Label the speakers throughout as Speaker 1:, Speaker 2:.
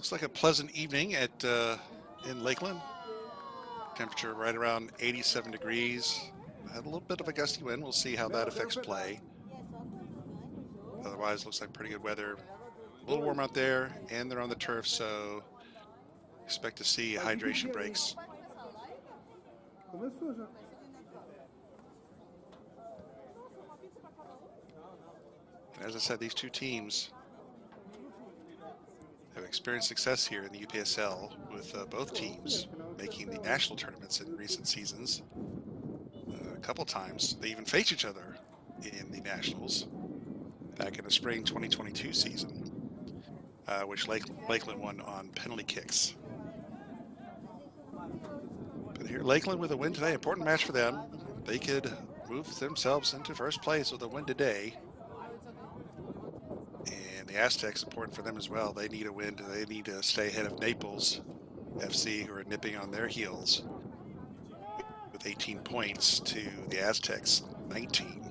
Speaker 1: Looks like a pleasant evening at in Lakeland. Temperature right around 87 degrees. Had a little bit of a gusty wind. We'll see how that affects play. Otherwise, looks like pretty good weather. A little warm out there, and they're on the turf, so expect to see hydration breaks. And as I said, these two teams have experienced success here in the UPSL, with both teams making the national tournaments in recent seasons. A couple times they even faced each other in the nationals back in the spring 2022 season, which Lakeland won on penalty kicks. But here, Lakeland with a win today, important match for them. They could move themselves into first place with a win today. And the Aztecs, important for them as well. They need a win. They need to stay ahead of Naples FC, who are nipping on their heels with 18 points to the Aztecs 19.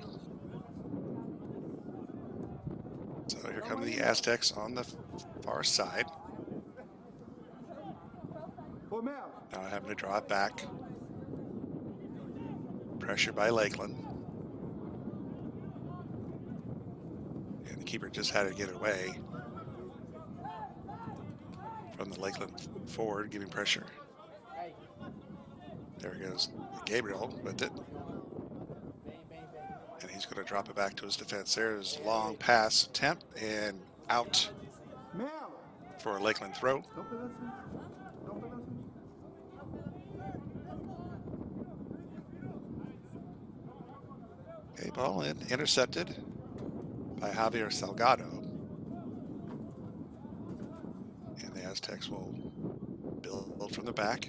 Speaker 1: So here come the Aztecs on the far side. Now having to draw it back. Pressure by Lakeland. And the keeper just had to get it away from the Lakeland forward, giving pressure. There goes Gabriel with it. And he's going to drop it back to his defense. There's a long pass attempt and out for a Lakeland throw. Okay, ball in, intercepted by Javier Salgado. And the Aztecs will build from the back.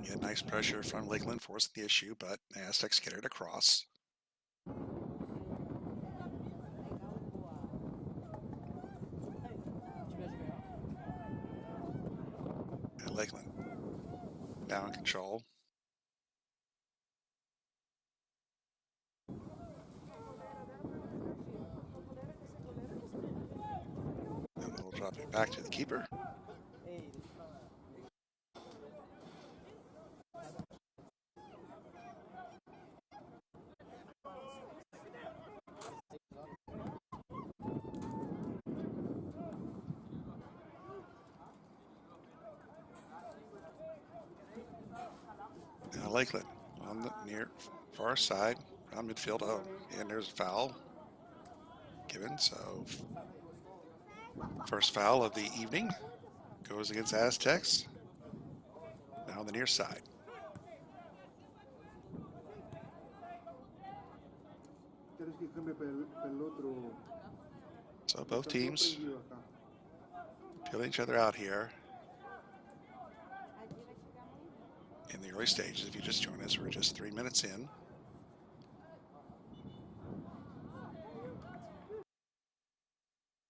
Speaker 1: Yeah, nice pressure from Lakeland, forcing the issue, but the Aztecs get it across. And Lakeland now in control. And they'll drop it back to the keeper. Now Lakeland on the near far side, around midfield. Oh, and there's a foul given. So first foul of the evening goes against Aztecs. Now on the near side. So both teams feeling each other out here in the early stages. If you just join us, we're just 3 minutes in.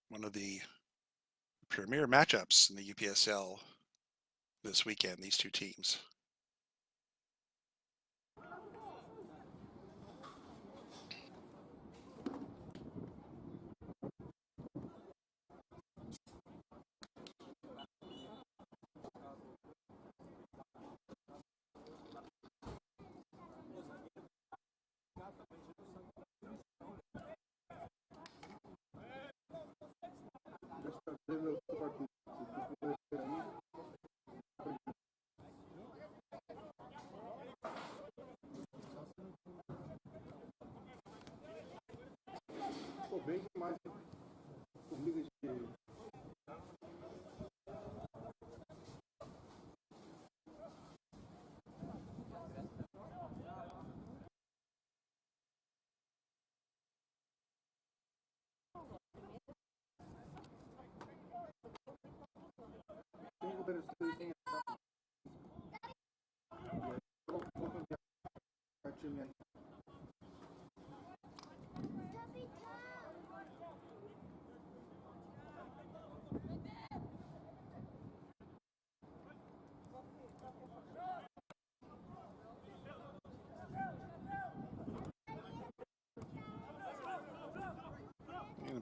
Speaker 1: One of the premier matchups in the UPSL this weekend, these two teams.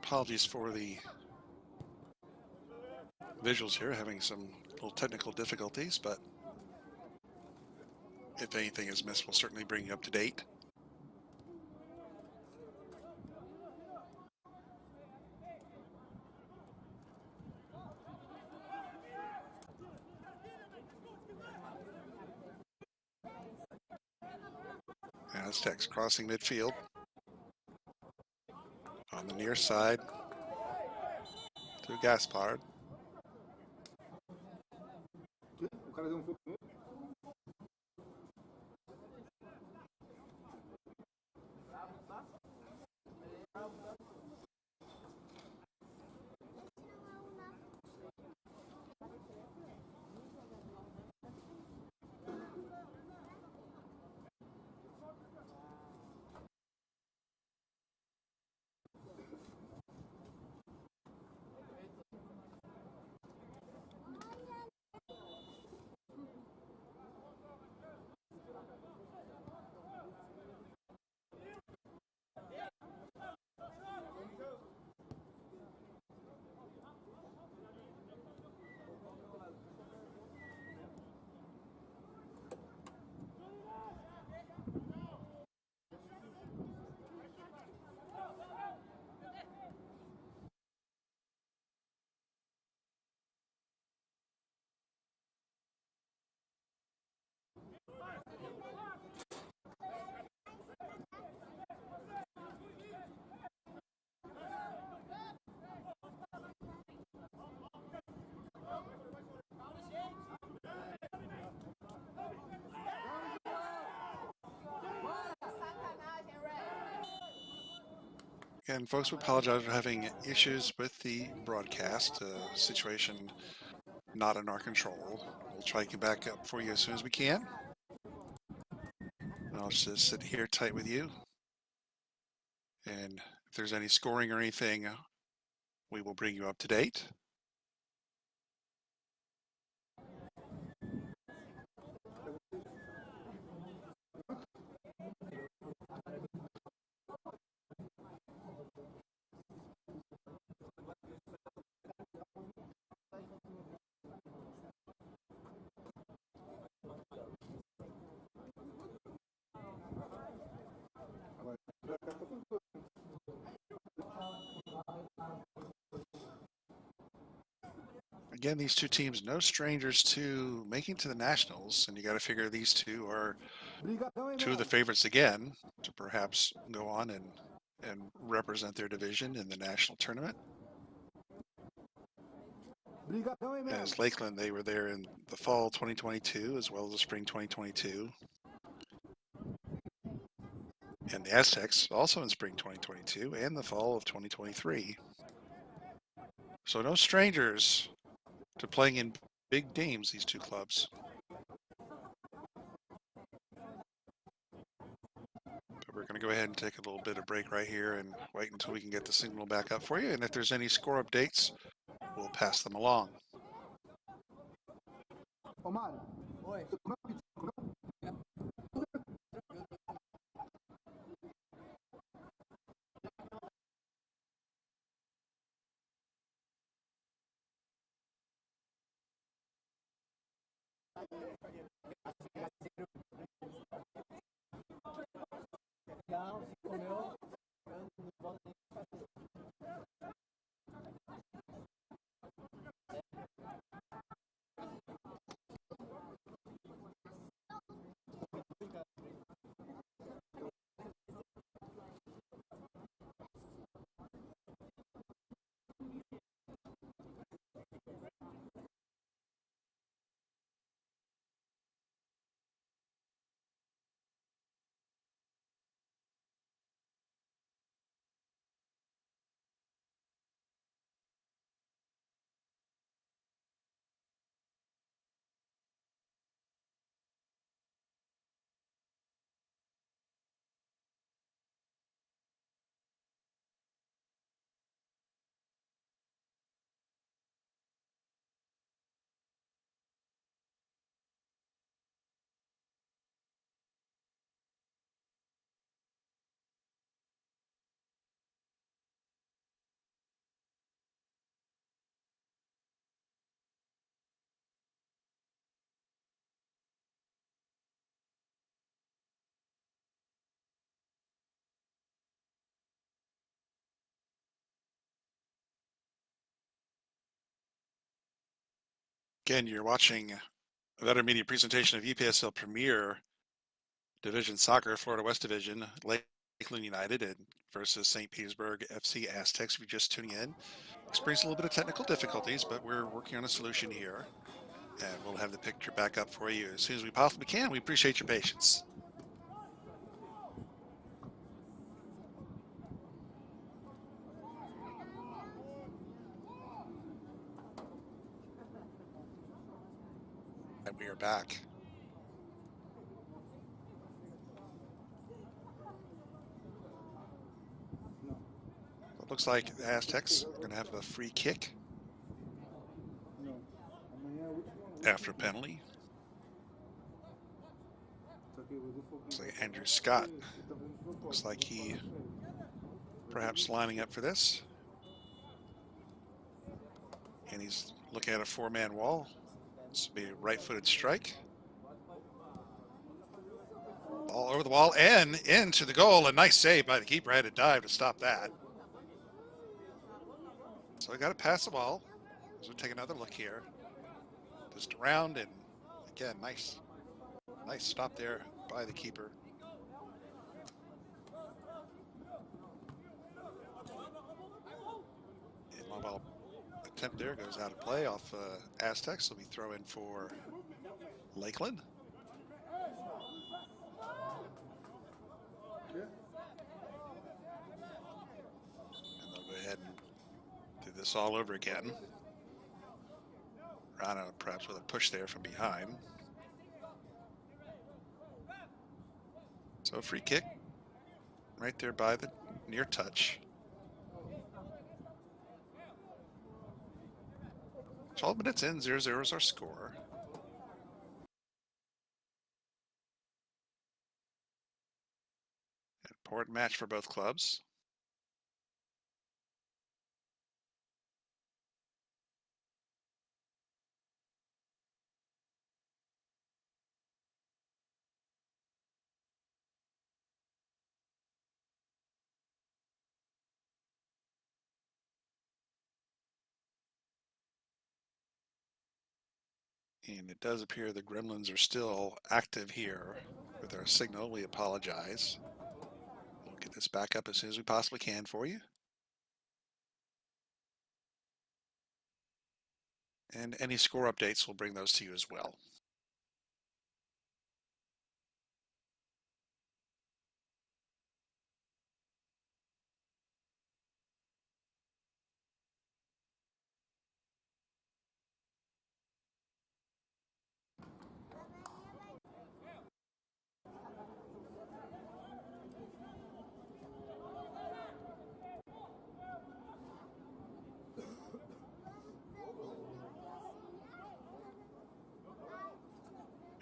Speaker 1: Apologies for the visuals here, having some little technical difficulties, but if anything is missed, we'll certainly bring you up to date. Aztecs crossing midfield on the near side to Gaspard. And folks, we apologize for having issues with the broadcast situation, not in our control. We'll try to get back up for you as soon as we can. I'll just sit here tight with you. And if there's any scoring or anything, we will bring you up to date. Again, these two teams, no strangers to making to the Nationals, and you got to figure these two are two of the favorites again to perhaps go on and represent their division in the national tournament. As Lakeland, they were there in the fall 2022 as well as the spring 2022. And the Aztecs also in spring 2022 and the fall of 2023. So no strangers to playing in big games, these two clubs. But we're going to go ahead and take a little bit of break right here and wait until we can get the signal back up for you. And if there's any score updates, we'll pass them along. Again, you're watching a better media presentation of UPSL Premier Division Soccer, Florida West Division, Lakeland United versus St. Petersburg FC Aztecs. If you're just tuning in, experienced a little bit of technical difficulties, but we're working on a solution here. And we'll have the picture back up for you as soon as we possibly can. We appreciate your patience. And we are back. It looks like the Aztecs are going to have a free kick after a penalty. Looks like Andrew Scott looks like he perhaps lining up for this. And he's looking at a four-man wall. This will be a right-footed strike. All over the wall and into the goal. A nice save by the keeper. Had to dive to stop that. So I got to pass the ball. So we'll take another look here. Just around, and again, nice stop there by the keeper. And long ball attempt there goes out of play off Aztecs. Will be throw in for Lakeland. And they'll go ahead and do this all over again. Rana perhaps with a push there from behind. So a free kick right there by the near touch. 12 minutes in, 0-0 is our score. An important match for both clubs. And it does appear the gremlins are still active here with our signal. We apologize. We'll get this back up as soon as we possibly can for you. And any score updates, we'll bring those to you as well.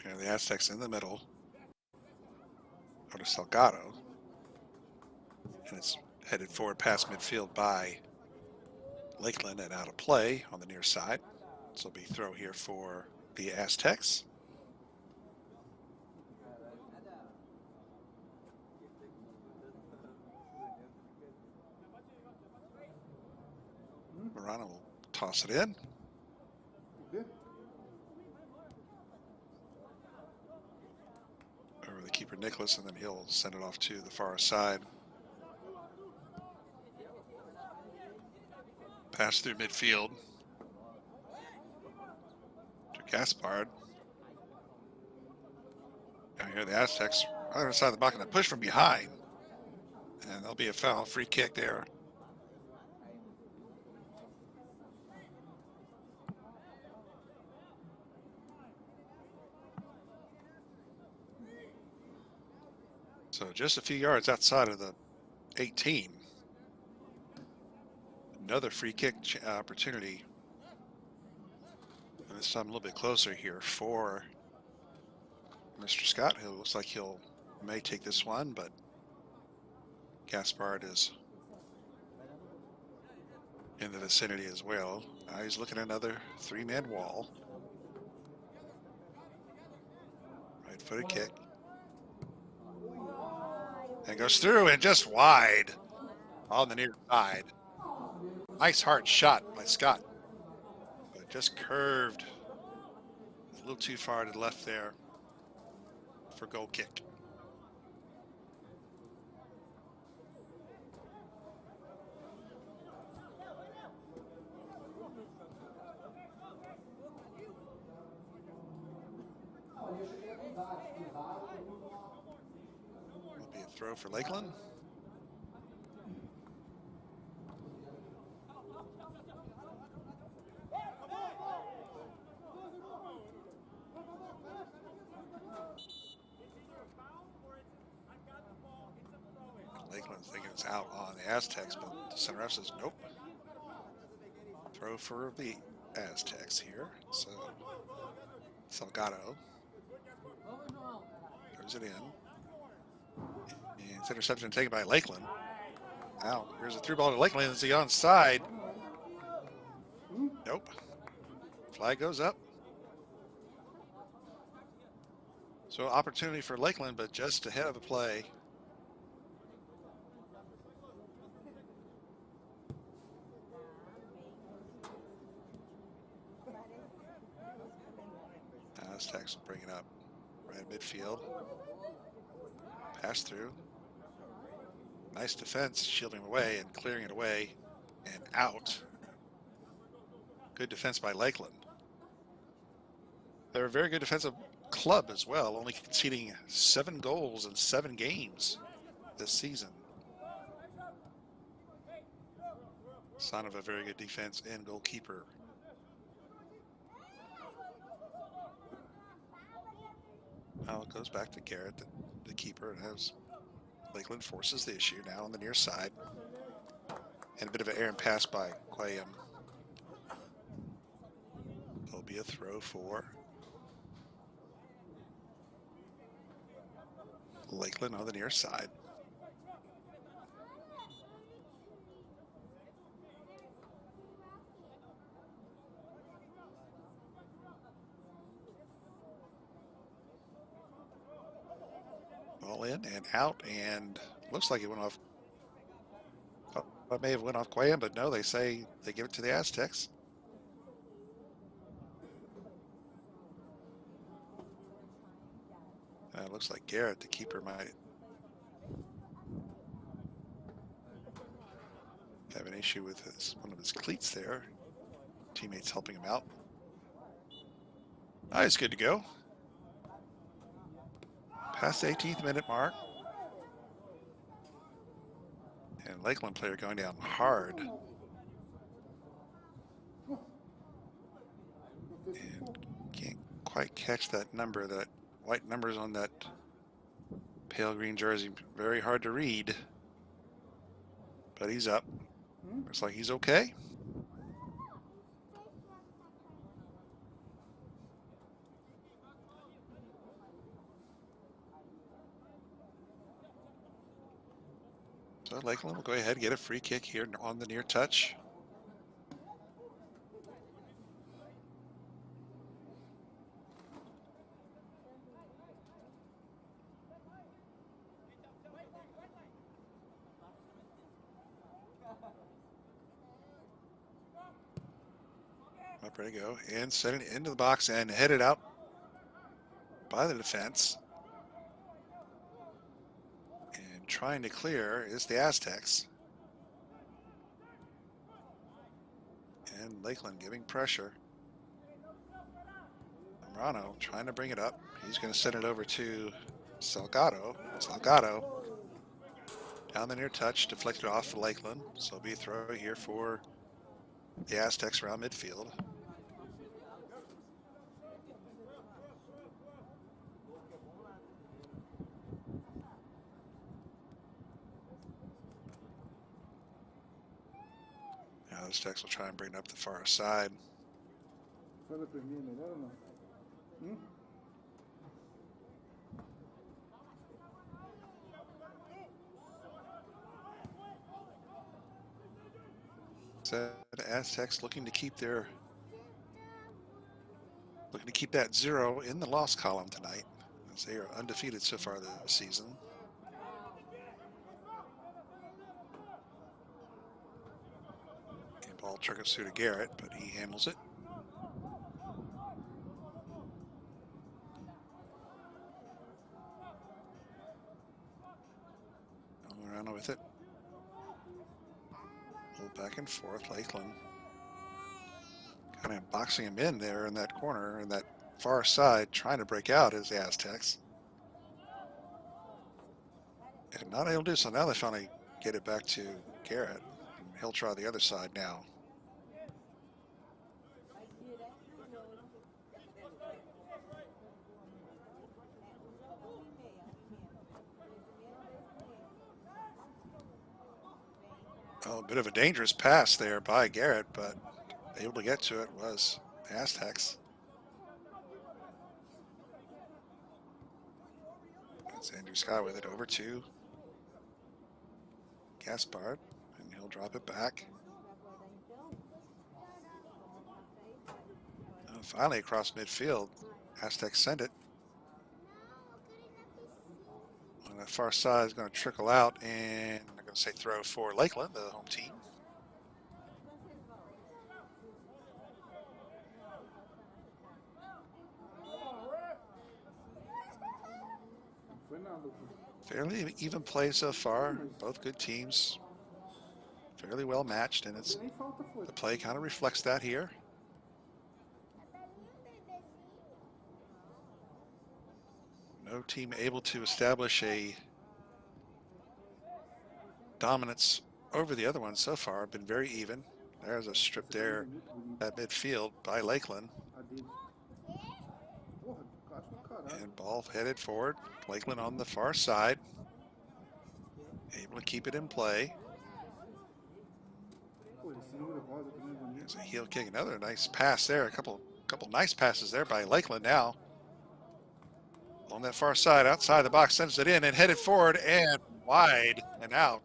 Speaker 1: And the Aztecs in the middle. Over to Salgado. And it's headed forward past midfield by Lakeland and out of play on the near side. So it'll be throw here for the Aztecs. Marana will toss it in. Over the keeper Nicholas, and then he'll send it off to the far side. Pass through midfield to Gaspard. Now here the Aztecs on the other side of the bucket, and a push from behind. And there'll be a foul, free kick there. So just a few yards outside of the 18. Another free kick opportunity. And this time a little bit closer here for Mr. Scott, who looks like may take this one, but Gaspard is in the vicinity as well. Now he's looking at another three-man wall. Right-footed kick. And goes through and just wide on the near side. Nice hard shot by Scott. But just curved little too far to the left there for goal kick. Will be a throw for Lakeland. Lakeland's thinking it's out on the Aztecs, but the center ref says nope. Throw for the Aztecs here. So Salgado throws it in. And it's interception taken by Lakeland. Now here's a through ball to Lakeland. Is he onside? Nope. Flag goes up. So opportunity for Lakeland, but just ahead of the play. Aztecs will bring it up right at midfield. Pass through. Nice defense, shielding away and clearing it away and out. Good defense by Lakeland. They're a very good defensive club as well, only conceding 7 goals in 7 games this season. Sign of a very good defense and goalkeeper. Now it goes back to Garrett, the keeper, and as Lakeland forces the issue now on the near side. And a bit of an errant pass by Quayam. There'll be a throw for Lakeland on the near side. Ball in and out, and looks like it went off. It may have went off Quayam, but no, they say they give it to the Aztecs. It looks like Garrett, the keeper, might have an issue with one of his cleats there. Teammates helping him out. All right, it's good to go. Past the 18th minute mark. And Lakeland player going down hard. And can't quite catch that number, that white numbers on that pale green jersey. Very hard to read. But he's up. Looks like he's okay. So Lakeland will go ahead and get a free kick here on the near touch. Up, ready to go, and send it into the box and headed out by the defense. And trying to clear is the Aztecs. And Lakeland giving pressure. Morano trying to bring it up. He's going to send it over to Salgado. Salgado down the near touch, deflected off for Lakeland. So it'll be a throw here for the Aztecs around midfield. Now the Aztecs will try and bring it up the far side. So the Aztecs looking to keep that 0 in the loss column tonight, as they are undefeated so far this season. And ball trickles through to Garrett, but he handles it. with it. A little back and forth. Lakeland kind of boxing him in there in that corner, in that far side, trying to break out as the Aztecs. And not able to do so. Now they finally get it back to Garrett. He'll try the other side now. Oh, a bit of a dangerous pass there by Garrett, but able to get to it was the Aztecs. That's Andrew Scott with it over to Gaspard, and he'll drop it back. Finally across midfield, Aztecs send it. On that far side is going to trickle out, and I'm going to say throw for Lakeland, the home team. Fairly even play so far. Both good teams. Fairly well matched, and it's the play kind of reflects that here. No team able to establish a dominance over the other one so far. Been very even. There's a strip there at midfield by Lakeland. And ball headed forward. Lakeland on the far side. Able to keep it in play. There's a heel kick. Another nice pass there. A couple nice passes there by Lakeland now. On that far side, outside the box, sends it in and headed forward and wide and out.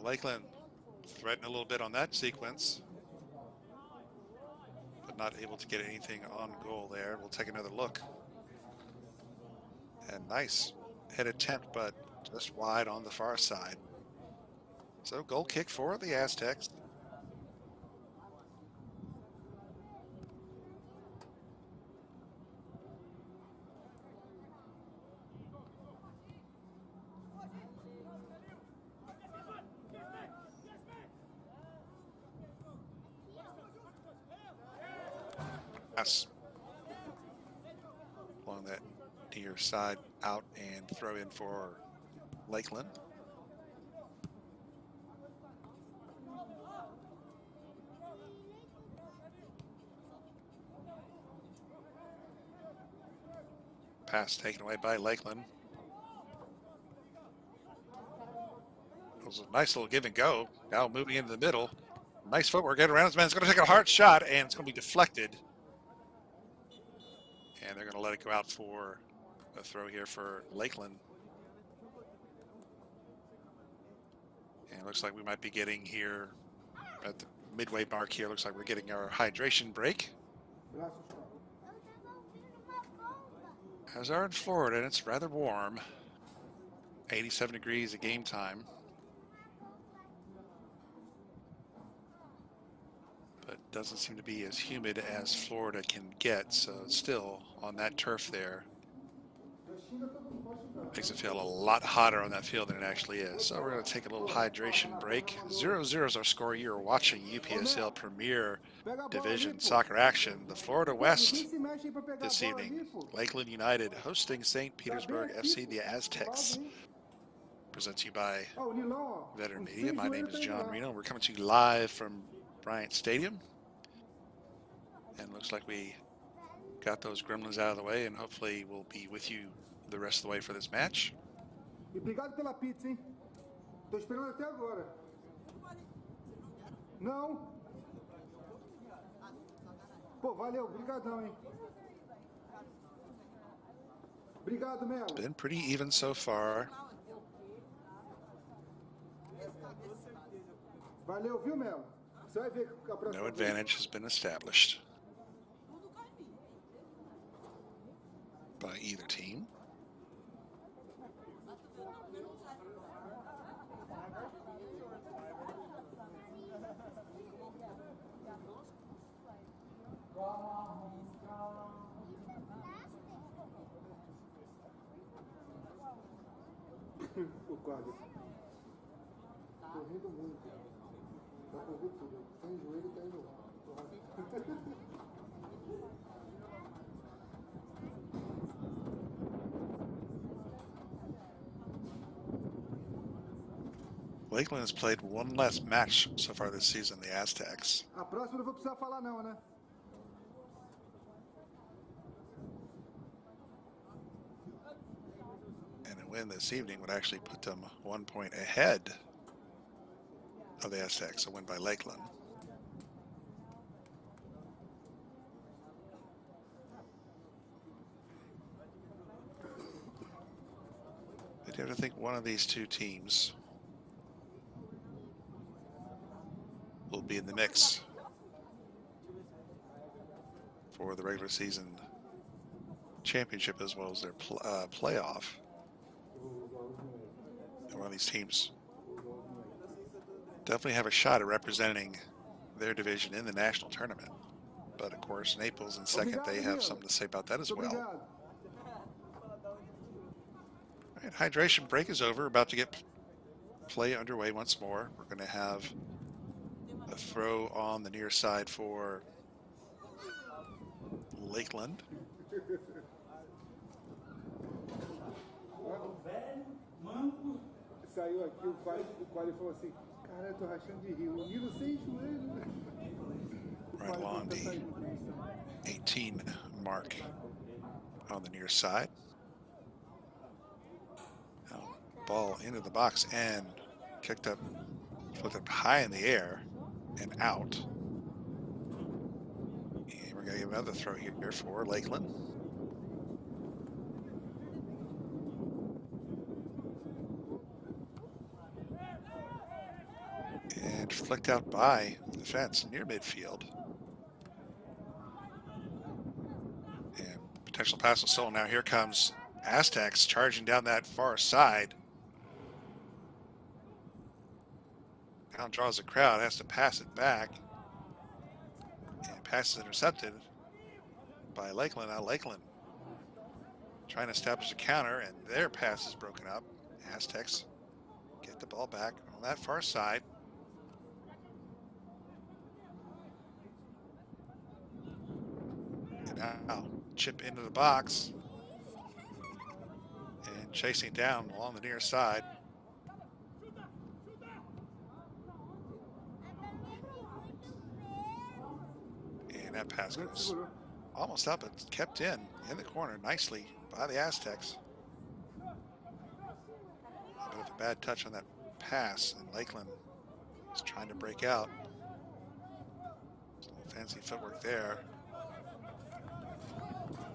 Speaker 1: Lakeland threatened a little bit on that sequence, but not able to get anything on goal there. We'll take another look. And nice head attempt, but just wide on the far side. So goal kick for the Aztecs. Pass along that near side out and throw in for Lakeland. Pass taken away by Lakeland. It was a nice little give and go. Now moving into the middle. Nice footwork. Get around his man. It's going to take a hard shot, and it's going to be deflected. And they're going to let it go out for a throw here for Lakeland. And it looks like we might be getting here at the midway mark here. Looks like we're getting our hydration break. As are in Florida, and it's rather warm. 87 degrees at game time. But doesn't seem to be as humid as Florida can get, so still on that turf there makes it feel a lot hotter on that field than it actually is. So we're going to take a little hydration break. 0-0 is our score. You're watching UPSL Premier Division Soccer action. The Florida West this evening. Lakeland United hosting St. Petersburg FC, the Aztecs. Presented to you by Veteran Media. My name is John Reno. We're coming to you live from Bryant Stadium. And looks like we got those gremlins out of the way, and hopefully we'll be with you the rest of the way for this match.
Speaker 2: Obrigado pela pizza, hein? Tô esperando até agora. Não. Pô, valeu, obrigadão, hein? Obrigado, Melo.
Speaker 1: It's been pretty even so far.
Speaker 2: Valeu, viu, Melo? Você vai ver a próxima.
Speaker 1: No advantage has been established by either team.
Speaker 2: O quadro. Correndo muito. Dá pra ver tudo. Sem joelho tá indo lá.
Speaker 1: Lakeland has played one less match so far this season, the Aztecs.
Speaker 2: A próxima não vou precisar falar não, né?
Speaker 1: And a win this evening would actually put them 1 point ahead of the Aztecs, a win by Lakeland. I'd have to think one of these two teams will be in the mix for the regular season championship as well as their playoff. And one of these teams definitely have a shot at representing their division in the national tournament. But of course, Naples in second, they have something to say about that as well. All right, hydration break is over. About to get play underway once more. We're going to have a throw on the near side for Lakeland.
Speaker 2: Saiu aqui, o quadro falou assim, cara, eu tô rachando de rir. O Nilo sem joelho.
Speaker 1: Right along the 18 mark on the near side. Now, ball into the box and kicked up, flipped up high in the air and out. And we're going to get another throw here for Lakeland. And flicked out by the fence near midfield. And potential pass was stolen. Now here comes Aztecs charging down that far side. Now draws the crowd, has to pass it back. And pass is intercepted by Lakeland. Now Lakeland trying to establish a counter, and their pass is broken up. Aztecs get the ball back on that far side. And now chip into the box. And chasing down along the near side. And that pass goes almost up. It's kept in the corner nicely by the Aztecs. A bit of a bad touch on that pass, and Lakeland is trying to break out. Some fancy footwork there.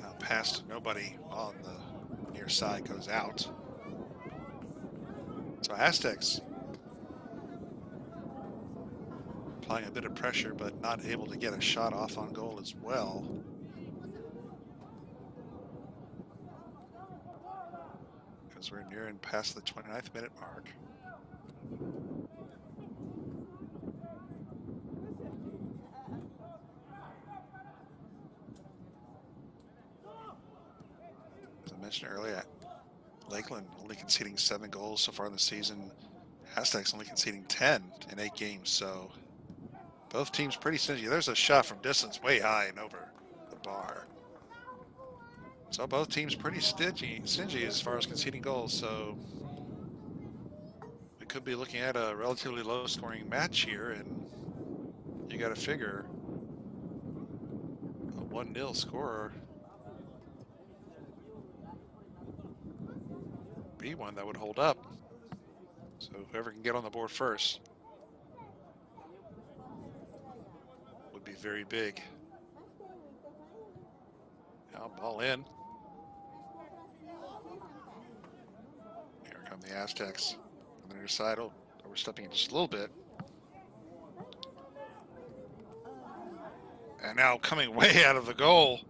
Speaker 1: Now pass to nobody on the near side goes out. So Aztecs applying a bit of pressure, but not able to get a shot off on goal as well. Because we're nearing past the 29th minute mark. As I mentioned earlier, Lakeland only conceding 7 goals so far in the season. Aztecs only conceding 10 in 8 games, so both teams pretty stingy. There's a shot from distance way high and over the bar. So both teams pretty stingy as far as conceding goals, so we could be looking at a relatively low scoring match here, and you got to figure a 1-0 scorer be one that would hold up. So whoever can get on the board first would be very big. Now ball in. Here come the Aztecs on the near side. Oh, overstepping it just a little bit. And now coming way out of the goal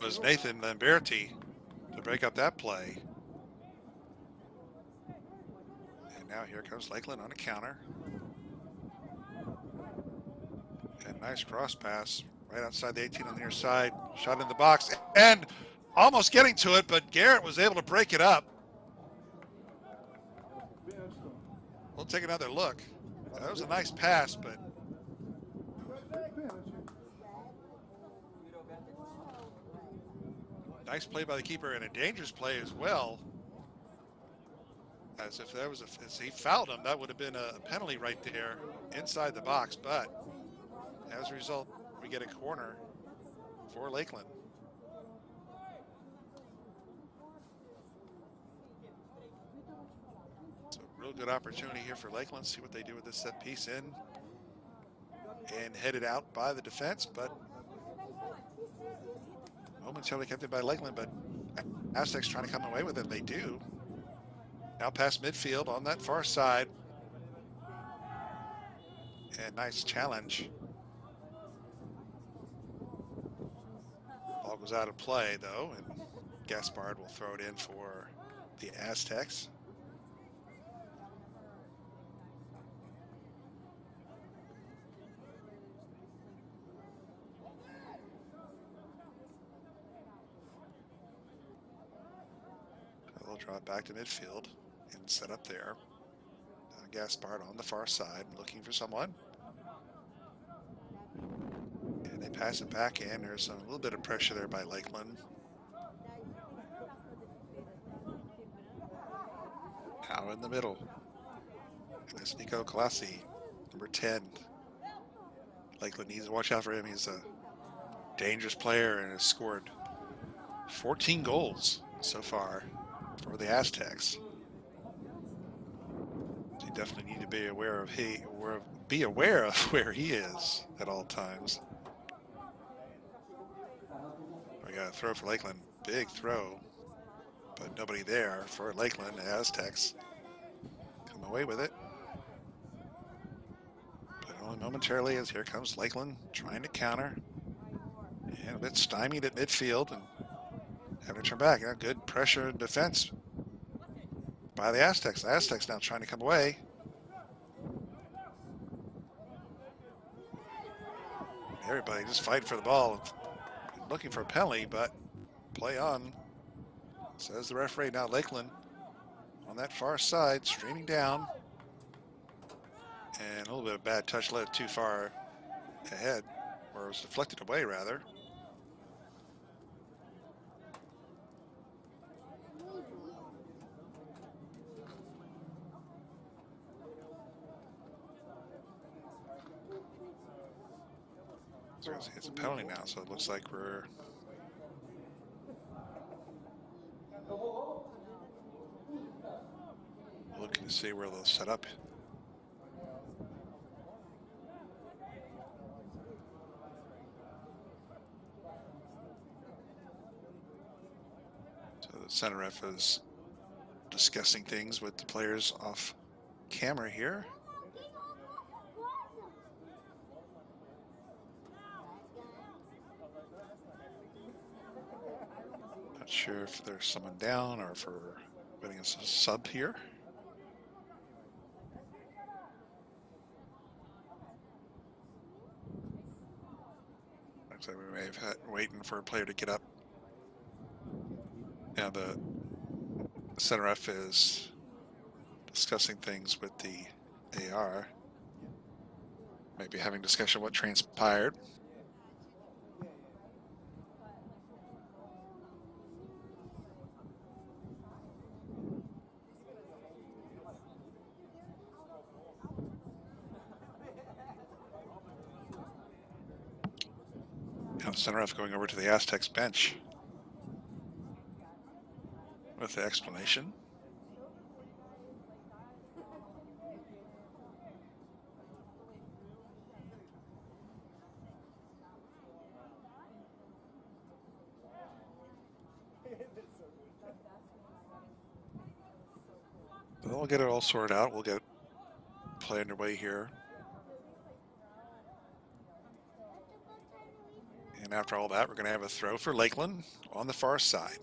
Speaker 1: was Nathan Lamberti to break up that play. And now here comes Lakeland on a counter. And nice cross pass right outside the 18 on the near side. Shot in the box and almost getting to it, but Garrett was able to break it up. take another look. That was a nice pass, but nice play by the keeper and a dangerous play as well. As if there was as he fouled him, that would have been a penalty right there inside the box. But as a result, we get a corner for Lakeland. So real good opportunity here for Lakeland. See what they do with this set piece in and headed out by the defense, but momentarily kept it by Lakeland. But Aztecs trying to come away with it. They do. Now past midfield on that far side. And nice challenge. Ball goes out of play though, and Gaspard will throw it in for the Aztecs. They'll draw it back to midfield and set up there. Gaspard on the far side looking for someone. And they pass it back in. There's a little bit of pressure there by Lakeland. Now in the middle. And it's Nico Colossi, number 10. Lakeland needs to watch out for him. He's a dangerous player and has scored 14 goals so far for the Aztecs. So you definitely need to be aware of where he is at all times. We got a throw for Lakeland. Big throw. But nobody there for Lakeland. The Aztecs come away with it. But only momentarily, as here comes Lakeland trying to counter. And a bit stymied at midfield and having to turn back. Yeah, good pressure and defense by the Aztecs. The Aztecs now trying to come away. Everybody just fighting for the ball, looking for a penalty, but play on, says the referee. Now Lakeland on that far side, streaming down. And a little bit of bad touch, led it too far ahead, or it was deflected away rather. It's a penalty now, so it looks like we're looking to see where they'll set up. So the center ref is discussing things with the players off camera here. Not sure if there's someone down or if we're waiting a sub here. Looks like we may have had waiting for a player to get up. Now the center ref is discussing things with the AR. Maybe having discussion what transpired. Now the center ref going over to the Aztecs bench with the explanation. But we'll get it all sorted out. We'll get play underway here. And after all that, we're going to have a throw for Lakeland on the far side.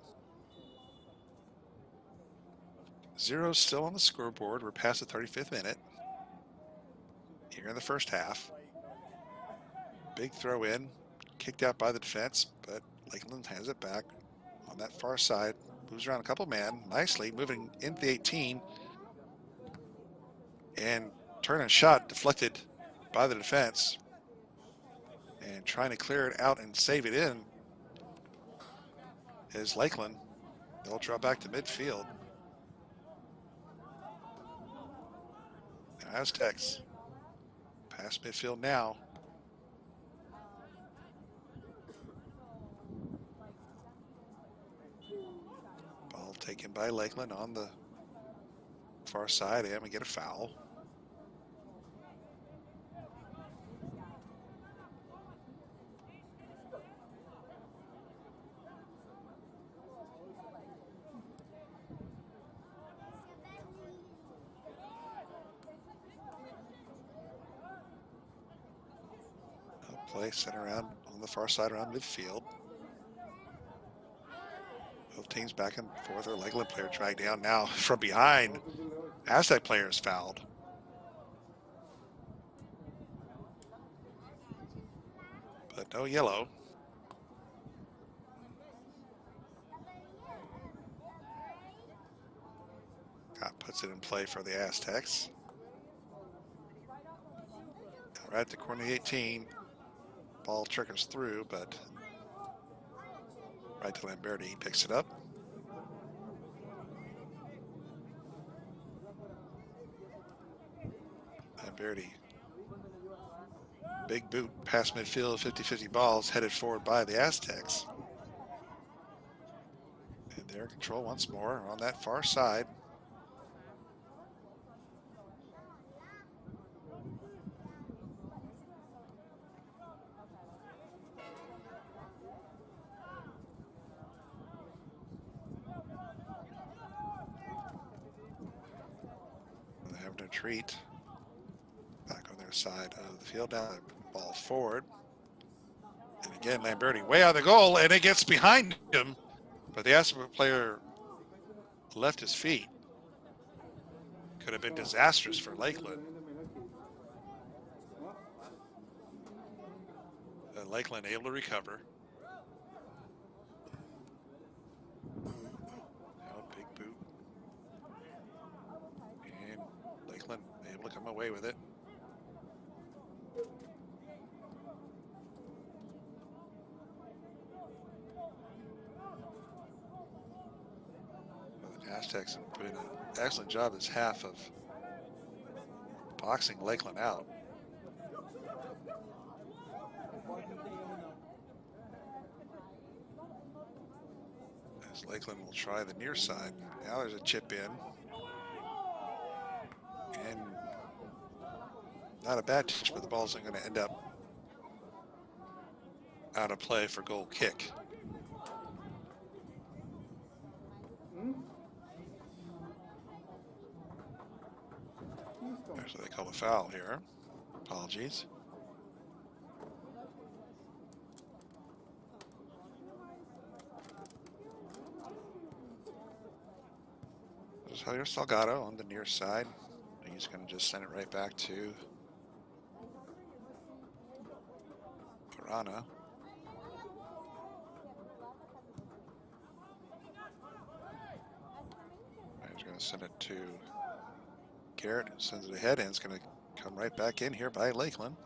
Speaker 1: 0 still on the scoreboard. We're past the 35th minute here in the first half. Big throw in, kicked out by the defense, but Lakeland has it back on that far side. Moves around a couple man nicely, moving into the 18. And turn and shot deflected by the defense. And trying to clear it out and save it in is Lakeland. They'll draw back to midfield. Aztecs past midfield now. Ball taken by Lakeland on the far side, and we get a foul. Play center around on the far side around midfield. Both teams back and forth. Our Lakeland player dragged down now from behind. Aztec player is fouled. But no yellow. Puts it in play for the Aztecs. Right at the corner 18. Ball trickles through, but right to Lamberti. He picks it up. Lamberti. Big boot past midfield, 50-50 balls headed forward by the Aztecs. And they're in control once more on that far side. Having a treat back on their side of the field. Now ball forward. And again, Lamberti way out of the goal, and it gets behind him. But the Aztec player left his feet. Could have been disastrous for Lakeland. Lakeland able to recover. Now big boot. And Lakeland able to come away with it. The Aztecs have put in an excellent job this half of boxing Lakeland out. As Lakeland will try the near side. Now there's a chip in. And not a bad touch, but the ball's going to end up out of play for goal kick. That's what they call a foul here. Apologies. There's Javier Salgado on the near side. He's going to just send it right back to Arana. He's going to send it to Garrett, who sends it ahead, and it's going to come right back in here by Lakeland.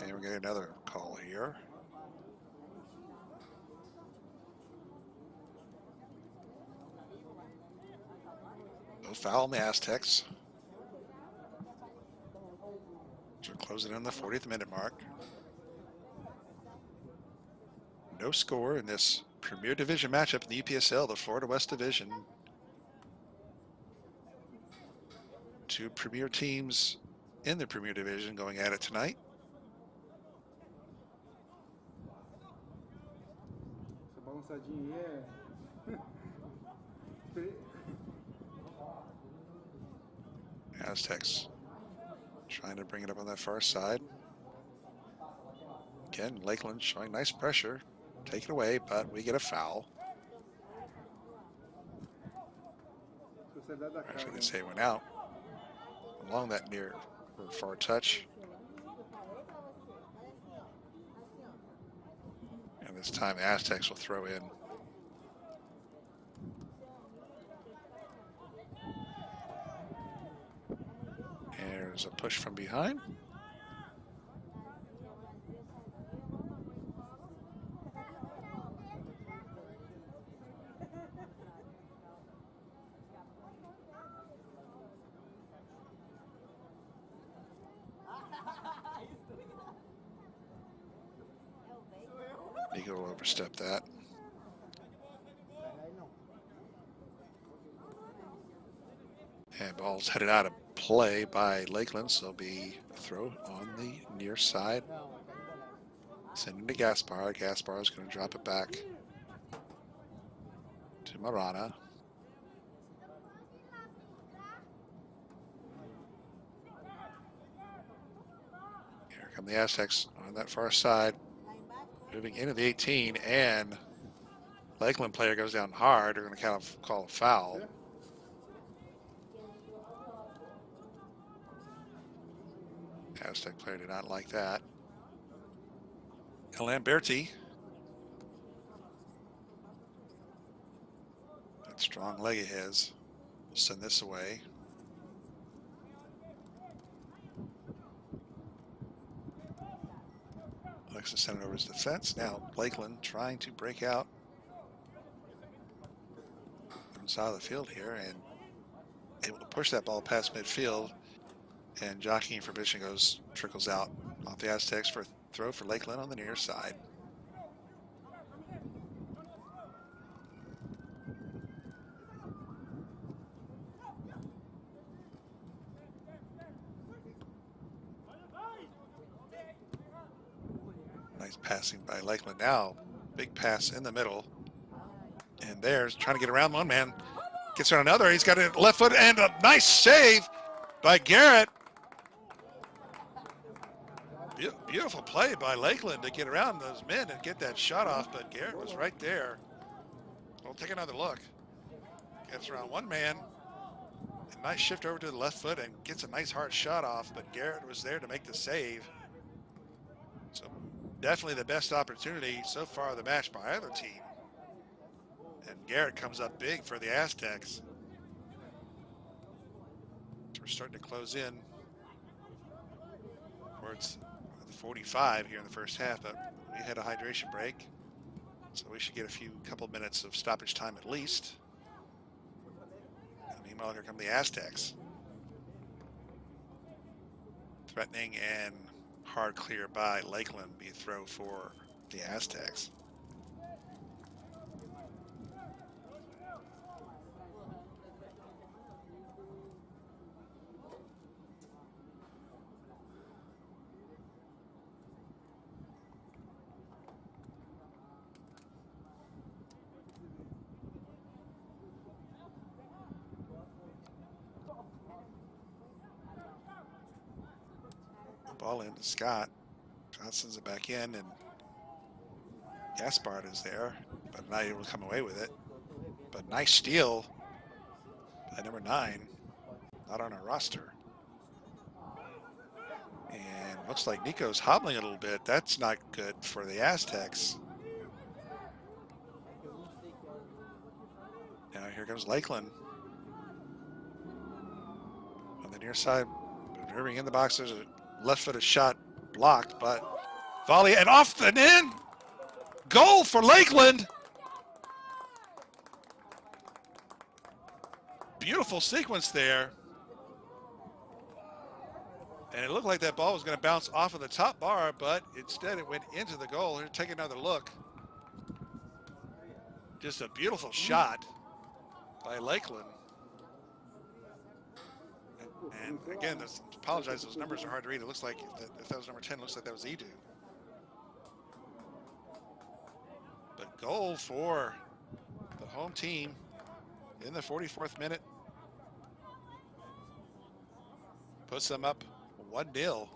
Speaker 1: And we're getting another call here. No foul on the Aztecs. So we're closing in the 40th minute mark. No score in this Premier Division matchup in the UPSL, the Florida West Division. Two premier teams in the Premier Division going at it tonight. Aztecs trying to bring it up on that far side. Again, Lakeland showing nice pressure. Take it away, but we get a foul. Actually, they say it went out along that near or far touch. And this time the Aztecs will throw in. There's a push from behind. Nico will overstep that. And ball's headed out of play by Lakeland, so it'll be a throw on the near side. Sending to Gaspar. Gaspar is going to drop it back to Marana. Here come the Aztecs on that far side. Moving into the 18, and Lakeland player goes down hard. They're going to kind of call a foul. Aztec player did not like that. And Lamberti. That strong leg of his will send this away. Alexis sent it over his defense. Now Lakeland trying to break out inside of the field here and able to push that ball past midfield. And jockeying for position trickles out off the Aztecs for a throw for Lakeland on the near side. Nice passing by Lakeland now. Big pass in the middle. And there's trying to get around one man. Gets around another. He's got a left foot and a nice save by Garrett. Beautiful play by Lakeland to get around those men and get that shot off, but Garrett was right there. We'll take another look. Gets around one man. A nice shift over to the left foot and gets a nice hard shot off, but Garrett was there to make the save. So definitely the best opportunity so far of the match by either team. And Garrett comes up big for the Aztecs. So we're starting to close in towards the 45 here in the first half, but we had a hydration break. So we should get a couple minutes of stoppage time at least. And meanwhile, here come the Aztecs. Threatening and hard clear by Lakeland, be a throw for the Aztecs. Ball into Scott. Scott sends it back in, and Gaspard is there, but not able to come away with it. But nice steal by number 9, not on our roster. And looks like Nico's hobbling a little bit. That's not good for the Aztecs. Now here comes Lakeland. On the near side, maneuvering in the box, there's a left-footed shot blocked, but volley and off the in. Goal for Lakeland. Beautiful sequence there. And it looked like that ball was going to bounce off of the top bar, but instead it went into the goal. Here, take another look. Just a beautiful shot by Lakeland. And again, apologize, those numbers are hard to read. It looks like if that was number 10, it looks like that was Edu. But goal for the home team in the 44th minute. Puts them up 1-0.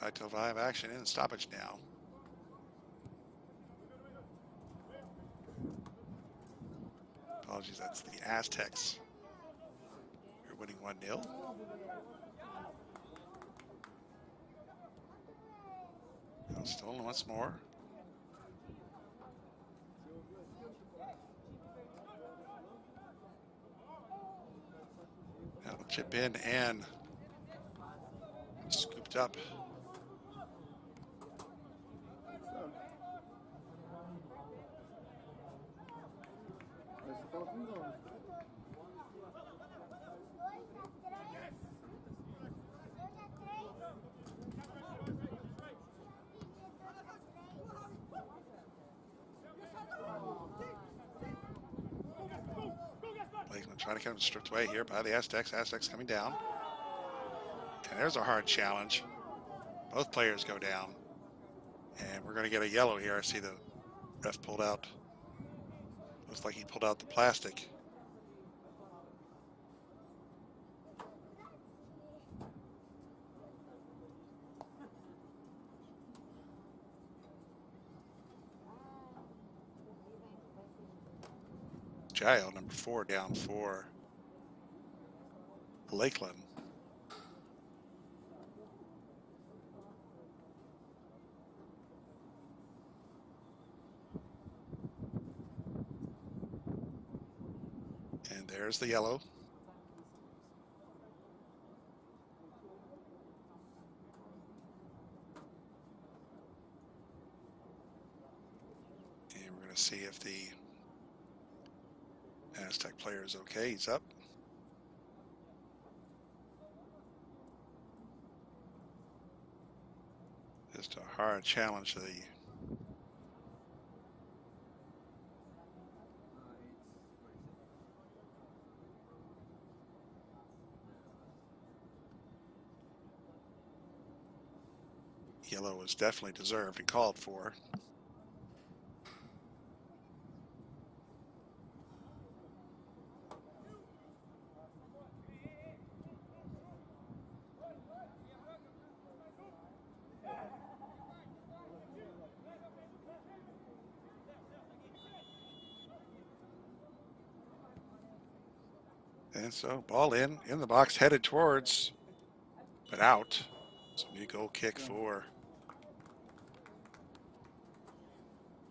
Speaker 1: 5 till 5 action in stoppage now. Apologies, that's the Aztecs. You're winning 1-0. Stolen once more. Now the chip in and scooped up. Lakeland trying to get him stripped away here by the Aztecs. Aztecs coming down. And there's a hard challenge. Both players go down. And we're going to get a yellow here. I see the ref pulled out. Looks like he pulled out the plastic. Jail, number 4, down for Lakeland. And there's the yellow. And we're going to see if the Aztec player is okay. He's up. Just a hard challenge to the yellow was definitely deserved and called for. And so ball in the box, headed towards, but out. So new goal kick for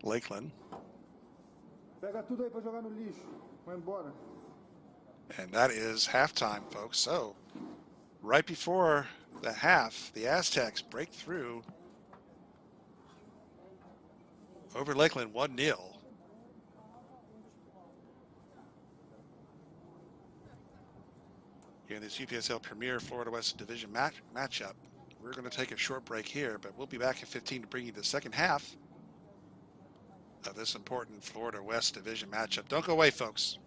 Speaker 1: Lakeland.
Speaker 2: Pega tudo aí pra jogar no lixo. Vai embora.
Speaker 1: And that is halftime, folks. So right before the half, the Aztecs break through over Lakeland 1-0. Here in this UPSL Premier Florida West Division matchup. We're going to take a short break here, but we'll be back in 15 to bring you the second half of this important Florida West Division matchup. Don't go away, folks.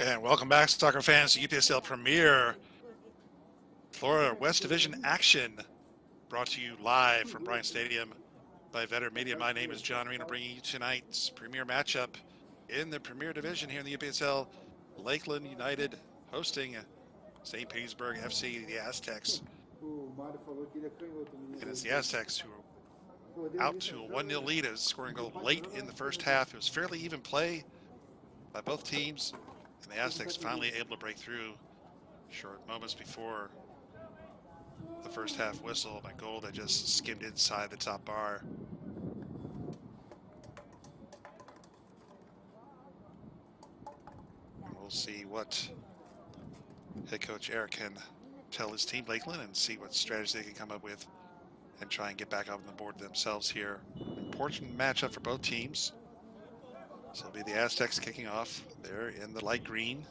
Speaker 1: And welcome back, soccer fans, to UPSL Premier Florida West Division action, brought to you live from Bryant Stadium by Veteran Media. My name is John Reno, bringing you tonight's premier matchup in the Premier Division here in the UPSL. Lakeland United hosting St. Petersburg FC, the Aztecs. And it's the Aztecs who are out to a 1-0 lead as scoring a goal late in the first half. It was fairly even play by both teams, and the Aztecs finally able to break through short moments before the first half whistle. A goal that just skimmed inside the top bar. And we'll see what head coach Eric can tell his team, Lakeland, and see what strategy they can come up with and try and get back up on the board themselves here. Important matchup for both teams. So it'll be the Aztecs kicking off. They're in the light green,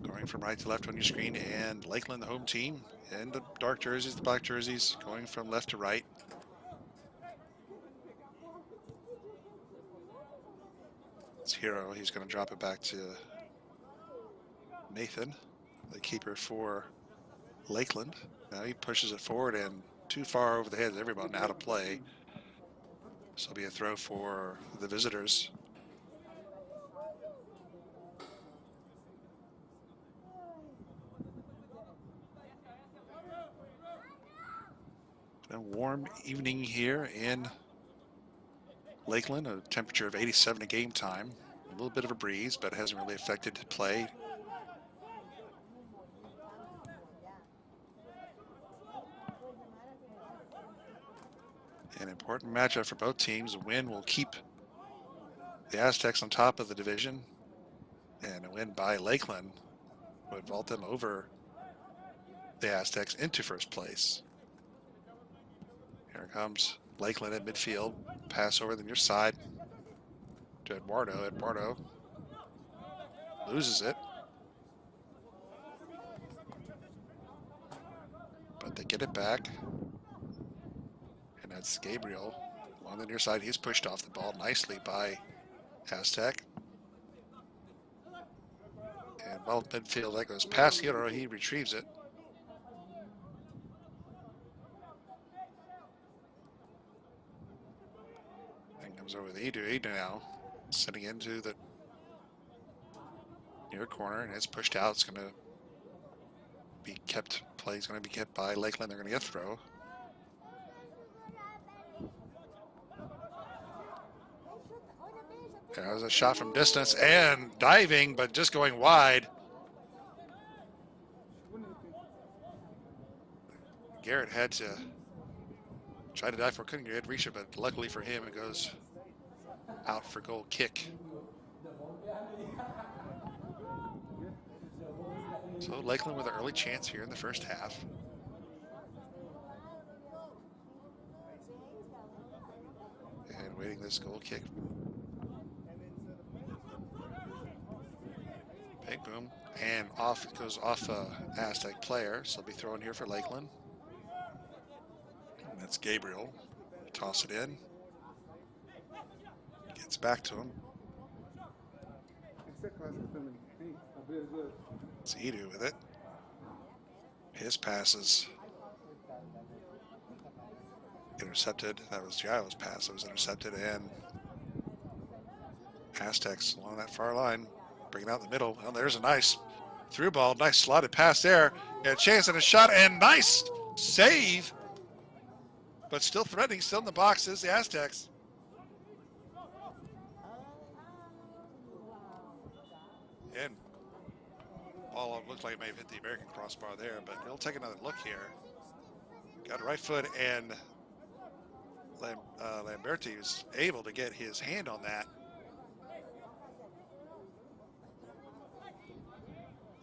Speaker 1: going from right to left on your screen, and Lakeland, the home team, in the dark jerseys, the black jerseys, going from left to right. It's Hero. He's going to drop it back to Nathan, the keeper for Lakeland. Now he pushes it forward and too far over the head of everybody, out of play. So it'll be a throw for the visitors. A warm evening here in Lakeland, a temperature of 87 at game time. A little bit of a breeze, but it hasn't really affected play. An important matchup for both teams. A win will keep the Aztecs on top of the division, and a win by Lakeland would vault them over the Aztecs into first place. Here comes Lakeland at midfield. Pass over the near side to Eduardo. Eduardo loses it, but they get it back. And that's Gabriel on the near side. He's pushed off the ball nicely by Aztec. And ball midfield, that goes past Hero. He retrieves it. Comes over the Edu now, sitting into the near corner, and it's pushed out. It's going to be kept. Play's going to be kept by Lakeland. They're going to get a throw. There's a shot from distance and diving, but just going wide. Garrett had to try to dive for it, couldn't get reach it, but luckily for him, it goes out for goal kick. So Lakeland with an early chance here in the first half. And waiting this goal kick. Big boom. And off it goes off Aztec player. So it'll be thrown here for Lakeland. And that's Gabriel. Toss it in. Gets back to him. It's Edu with it. His passes intercepted. That was Giles' pass that was intercepted, and Aztecs along that far line, bringing out the middle. Well, there's a nice through ball, nice slotted pass there. Got a chance and a shot, and nice save, but still threatening, still in the boxes, the Aztecs. And ball looked like it may have hit the American crossbar there, but he'll take another look here. Got a right foot, and Lamberti was able to get his hand on that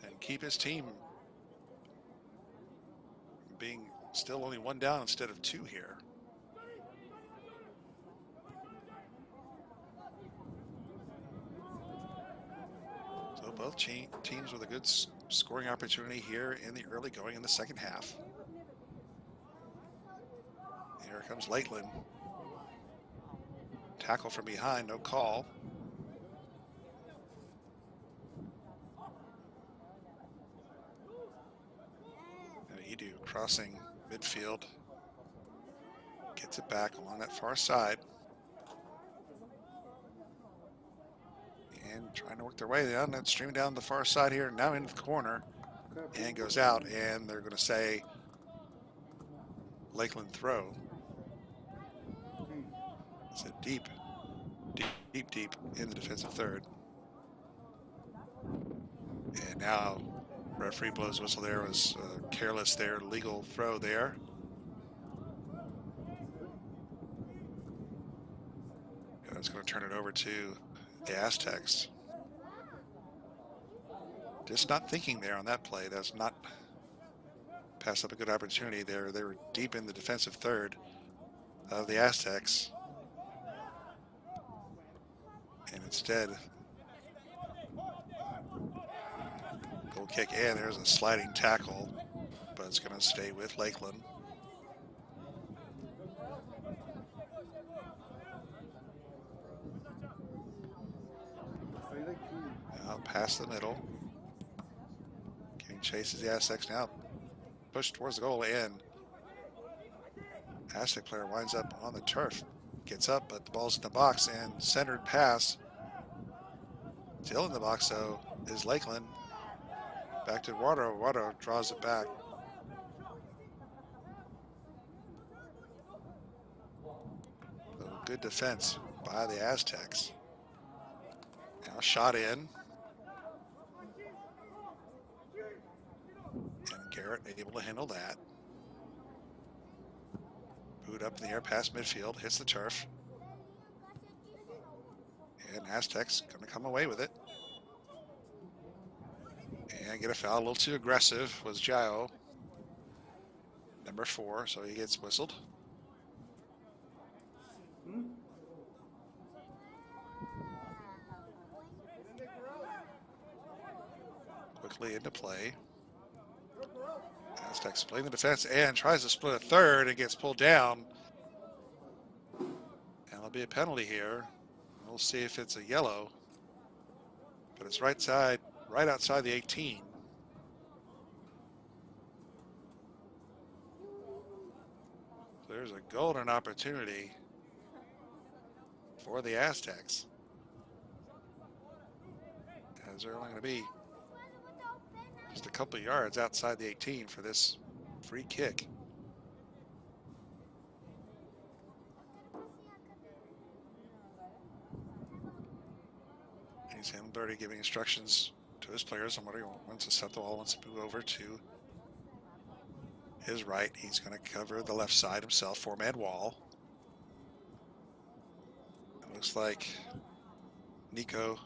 Speaker 1: and keep his team being still only one down instead of two here. So both teams with a good scoring opportunity here in the early going in the second half. Here comes Lakeland. Tackle from behind, no call. you do. Crossing midfield. Gets it back along that far side. And trying to work their way down. That's streaming down the far side here. Now into the corner. And goes out. And they're going to say Lakeland throw. It's a deep in the defensive third. And now referee blows whistle. There was careless there, legal throw there. And it's going to turn it over to the Aztecs. Just not thinking there on that play. That's not pass up a good opportunity there. They were deep in the defensive third of the Aztecs. And instead, goal kick, and there's a sliding tackle, but it's going to stay with Lakeland. Now past the middle. King chases the Aztecs now. Pushed towards the goal, and Aztec player winds up on the turf. Gets up, but the ball's in the box, and centered pass. Still in the box, though, is Lakeland. Back to Eduardo. Eduardo draws it back. So good defense by the Aztecs. Now shot in. And Garrett able to handle that. Boot up in the air past midfield, hits the turf. And Aztecs going to come away with it. And get a foul. A little too aggressive was Gio, number 4, so he gets whistled. Quickly into play. Aztecs playing the defense and tries to split a third and gets pulled down. And it'll be a penalty here. We'll see if it's a yellow. But it's right outside the 18. There's a golden opportunity for the Aztecs. As they're only going to be just a couple of yards outside the 18 for this free kick. He's Hamilberti giving instructions to his players on what he wants to set the ball, wants to move over to his right. He's going to cover the left side himself, 4-man wall. It looks like Nico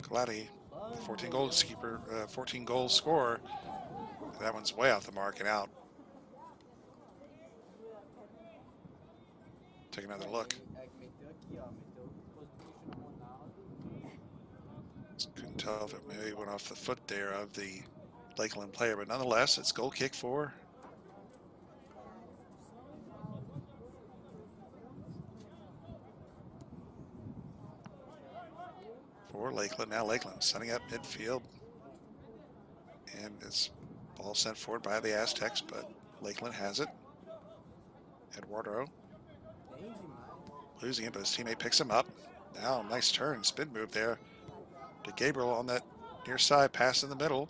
Speaker 1: Galati, the 14 goal scorer. That one's way off the mark and out. Take another look. Couldn't tell if it maybe went off the foot there of the Lakeland player, but nonetheless, it's goal kick for Lakeland. Now Lakeland setting up midfield, and it's ball sent forward by the Aztecs, but Lakeland has it. Eduardo losing it, but his teammate picks him up. Now nice turn, spin move there to Gabriel on that near side, pass in the middle,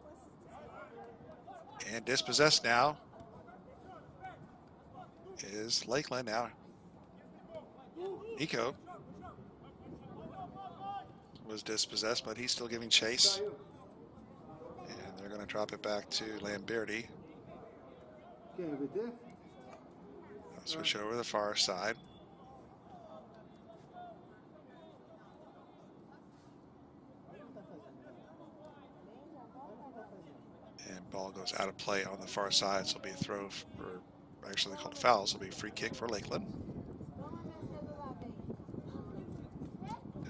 Speaker 1: and dispossessed now is Lakeland. Now Nico was dispossessed, but he's still giving chase, and they're going to drop it back to Lamberti. Switch over the far side. And ball goes out of play on the far side, so it'll be a throw, or actually they call it fouls. It'll be a free kick for Lakeland.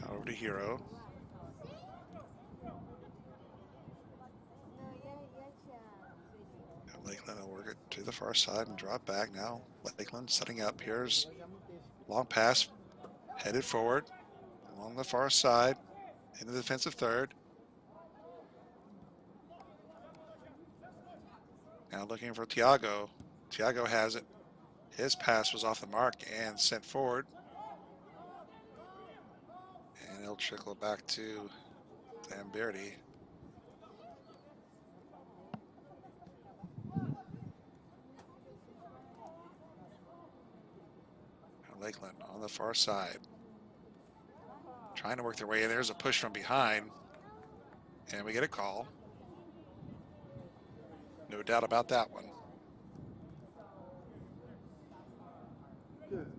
Speaker 1: Now over to Hero. Now Lakeland will work it to the far side and drop back. Now Lakeland setting up. Here's long pass, headed forward along the far side into the defensive third. Now looking for Tiago. Tiago has it. His pass was off the mark and sent forward. And it'll trickle back to Lamberti. Lakeland on the far side. Trying to work their way in. There's a push from behind. And we get a call. No doubt about that one.
Speaker 2: Good.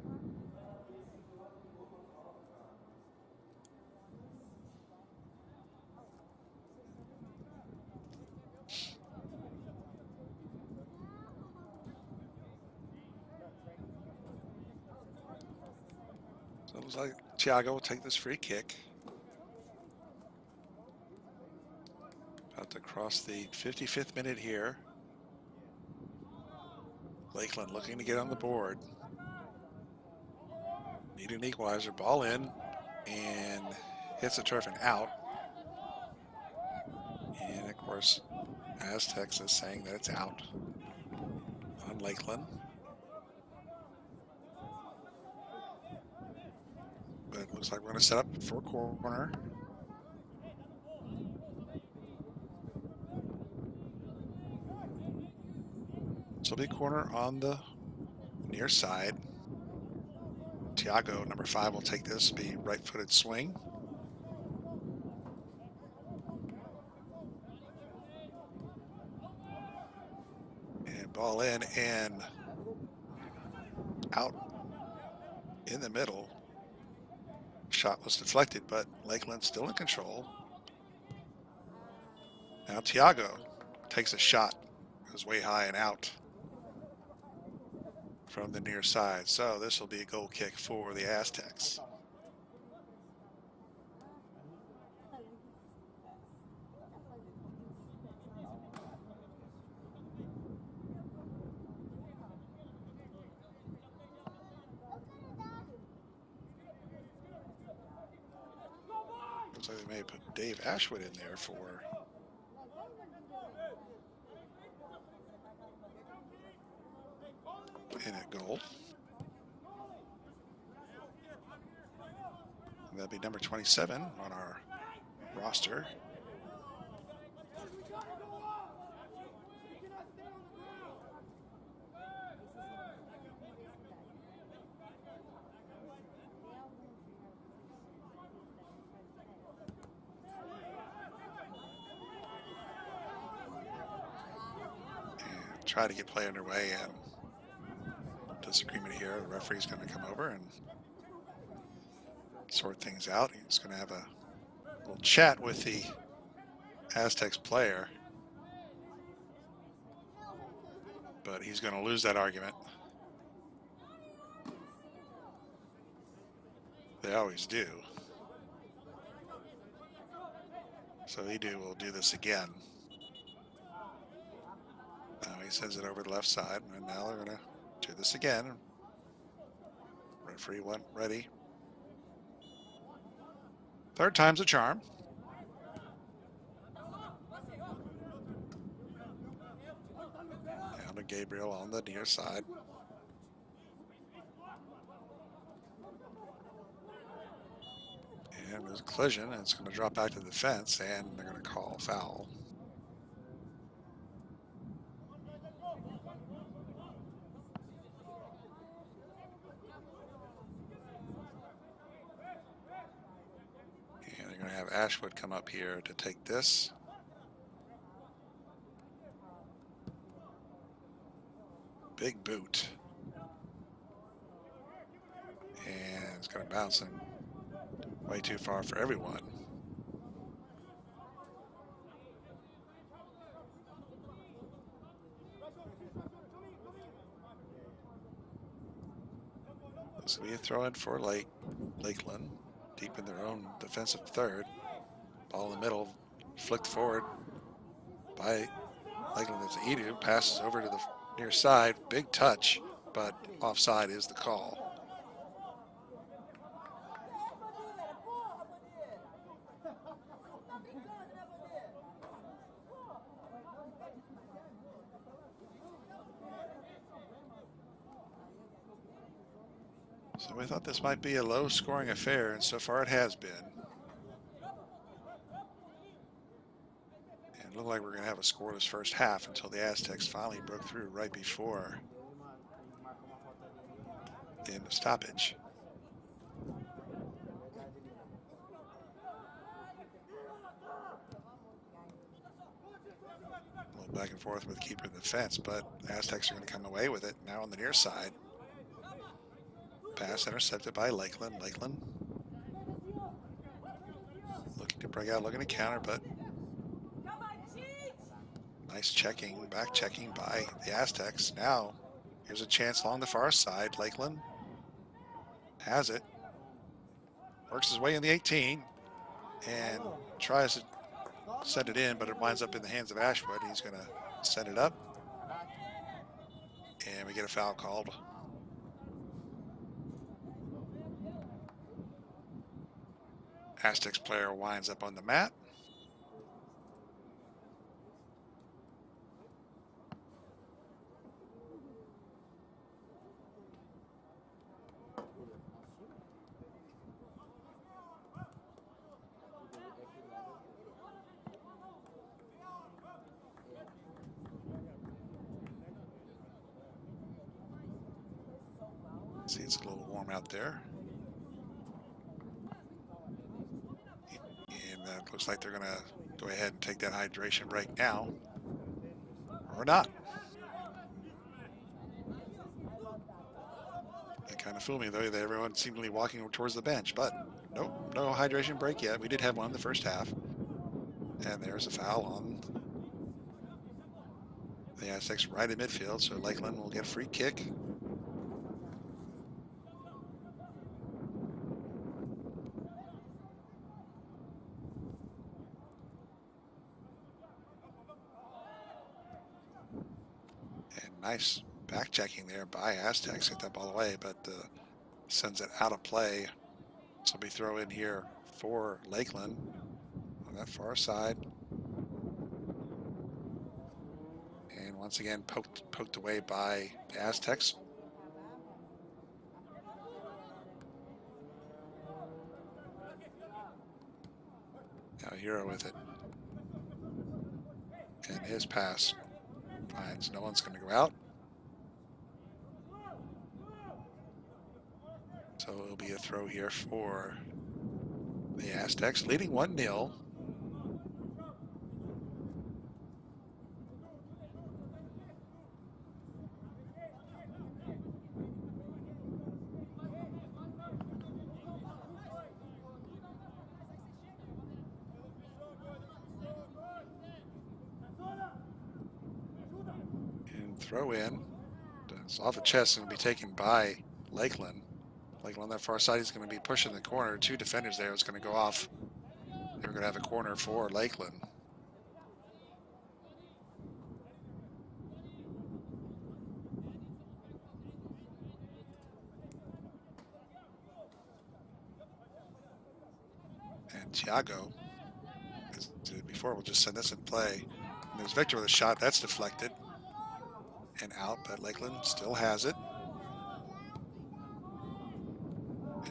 Speaker 1: So it looks like Tiago will take this free kick. About to cross the 55th minute here. Lakeland looking to get on the board. Need an equalizer. Ball in and hits the turf and out. And of course, Aztecs is saying that it's out on Lakeland. But it looks like we're going to set up for a corner. So big corner on the near side. Tiago, number 5, will take this. Be right-footed swing. And ball in and out in the middle. Shot was deflected, but Lakeland still in control. Now Tiago takes a shot. Goes way high and out from the near side. So this will be a goal kick for the Aztecs. Looks like they may have put Dave Ashwood in there for in at goal. And that'd be number 27 on our roster. And try to get play underway, and disagreement here. The referee's going to come over and sort things out. He's going to have a little chat with the Aztecs player, but he's going to lose that argument. They always do. So will do this again. Now he sends it over the left side, and now they're going to do this again. Referee went ready. Third time's a charm. Down to Gabriel on the near side. And there's a collision, and it's going to drop back to the fence, and they're going to call foul. And they're going to have Ashwood come up here to take this. Big boot. And it's going to bounce him way too far for everyone. This will be a throw in for Lakeland, deep in their own defensive third. Ball in the middle, flicked forward by Lakeland. It's Edu, passes over to the near side. Big touch, but offside is the call. So we thought this might be a low-scoring affair, and so far it has been. And it looked like we're going to have a scoreless first half until the Aztecs finally broke through right before the end of stoppage. A little back and forth with keeping the fence, but the Aztecs are going to come away with it now on the near side. Pass intercepted by Lakeland. Lakeland looking to break out, looking to counter, but nice checking, back checking by the Aztecs. Now here's a chance along the far side. Lakeland has it, works his way in the 18 and tries to send it in, but it winds up in the hands of Ashwood. He's going to send it up, and we get a foul called. Aztecs player winds up on the mat. See, it's a little warm out there. And looks like they're going to go ahead and take that hydration break now. Or not. They kind of fooled me, though, that everyone seemed to be walking towards the bench. But nope, no hydration break yet. We did have one in the first half. And there's a foul on the Aztecs right in midfield. So Lakeland will get a free kick. Nice back checking there by Aztecs. Hit that ball away, but sends it out of play. So we throw in here for Lakeland on that far side. And once again, poked away by the Aztecs. Now Hero with it. And his pass finds no one's going to go out. So it'll be a throw here for the Aztecs, leading 1-0. And throw in. It's off the chest and will be taken by Lakeland. Lakeland on that far side, he's going to be pushing the corner. Two defenders there. It's going to go off. They're going to have a corner for Lakeland. And Thiago, as I did before, we'll just send this in play. And there's Victor with a shot. That's deflected and out, but Lakeland still has it.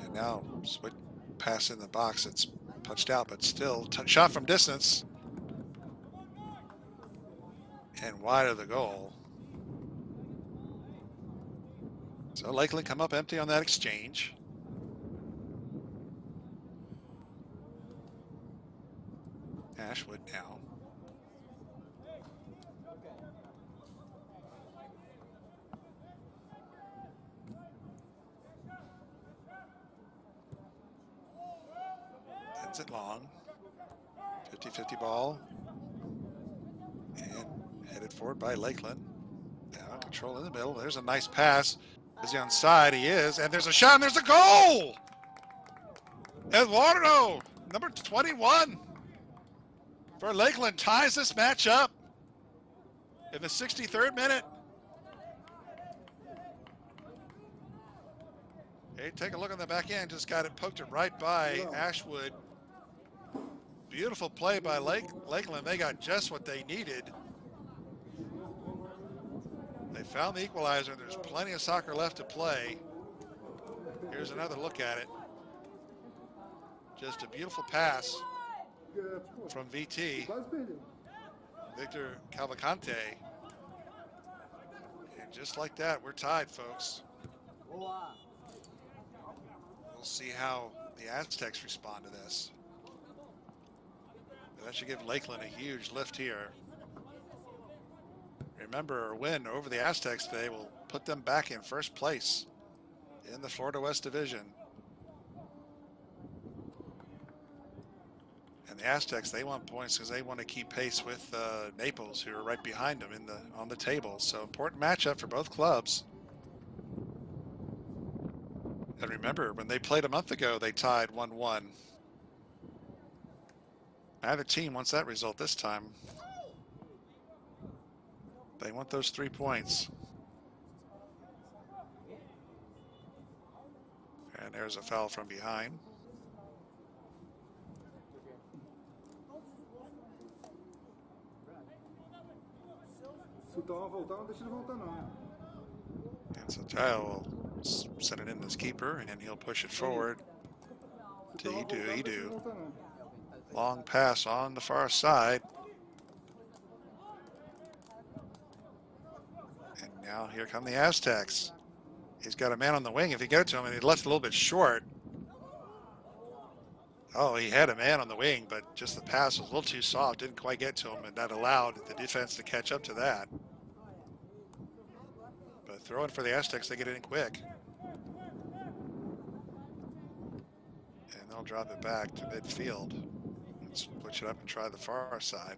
Speaker 1: And now switch pass in the box. It's punched out, but still shot from distance and wide of the goal. So Lakeland come up empty on that exchange. Ashwood now. Sends it long. 50-50 ball. And headed forward by Lakeland. Now control in the middle. There's a nice pass. Is he on side? He is. And there's a shot and there's a goal! Eduardo, number 21 for Lakeland, ties this match up in the 63rd minute. Hey, take a look on the back end. Just got it, poked it right by Ashwood. Beautiful play by Lakeland. They got just what they needed. They found the equalizer. There's plenty of soccer left to play. Here's another look at it. Just a beautiful pass
Speaker 2: Pô,
Speaker 1: from VT,
Speaker 2: quase perdeu.
Speaker 1: Victor Cavalcante. And just like that, we're tied, folks. We'll see how the Aztecs respond to this. That should give Lakeland a huge lift here. Remember, a win over the Aztecs today will put them back in first place in the Florida West Division. And the Aztecs, they want points because they want to keep pace with Naples, who are right behind them on the table. So important matchup for both clubs. And remember, when they played a month ago, they tied 1-1. Neither team wants that result this time. They want those 3 points. And there's a foul from behind.
Speaker 2: Se o Tom voltar, não deixa ele voltar, não.
Speaker 1: And so Tayo will send it in this keeper, and he'll push it forward to Edu. Long pass on the far side. And now here come the Aztecs. He's got a man on the wing. If he go to him, and he left a little bit short. Oh, he had a man on the wing, but just the pass was a little too soft. Didn't quite get to him, and that allowed the defense to catch up to that. But throwing for the Aztecs, they get it in quick. And they'll drop it back to midfield. And switch it up and try the far side.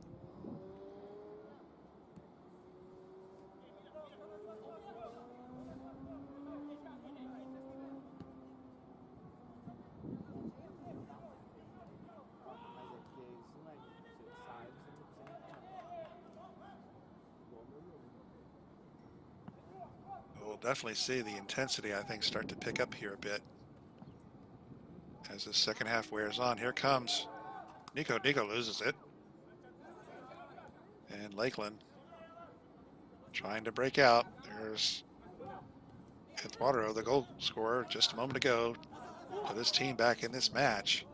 Speaker 1: We'll definitely see the intensity, I think, start to pick up here a bit as the second half wears on. Here comes Nico. Nico loses it. And Lakeland trying to break out. There's Eduardo, the goal scorer, just a moment ago, put his team back in this match.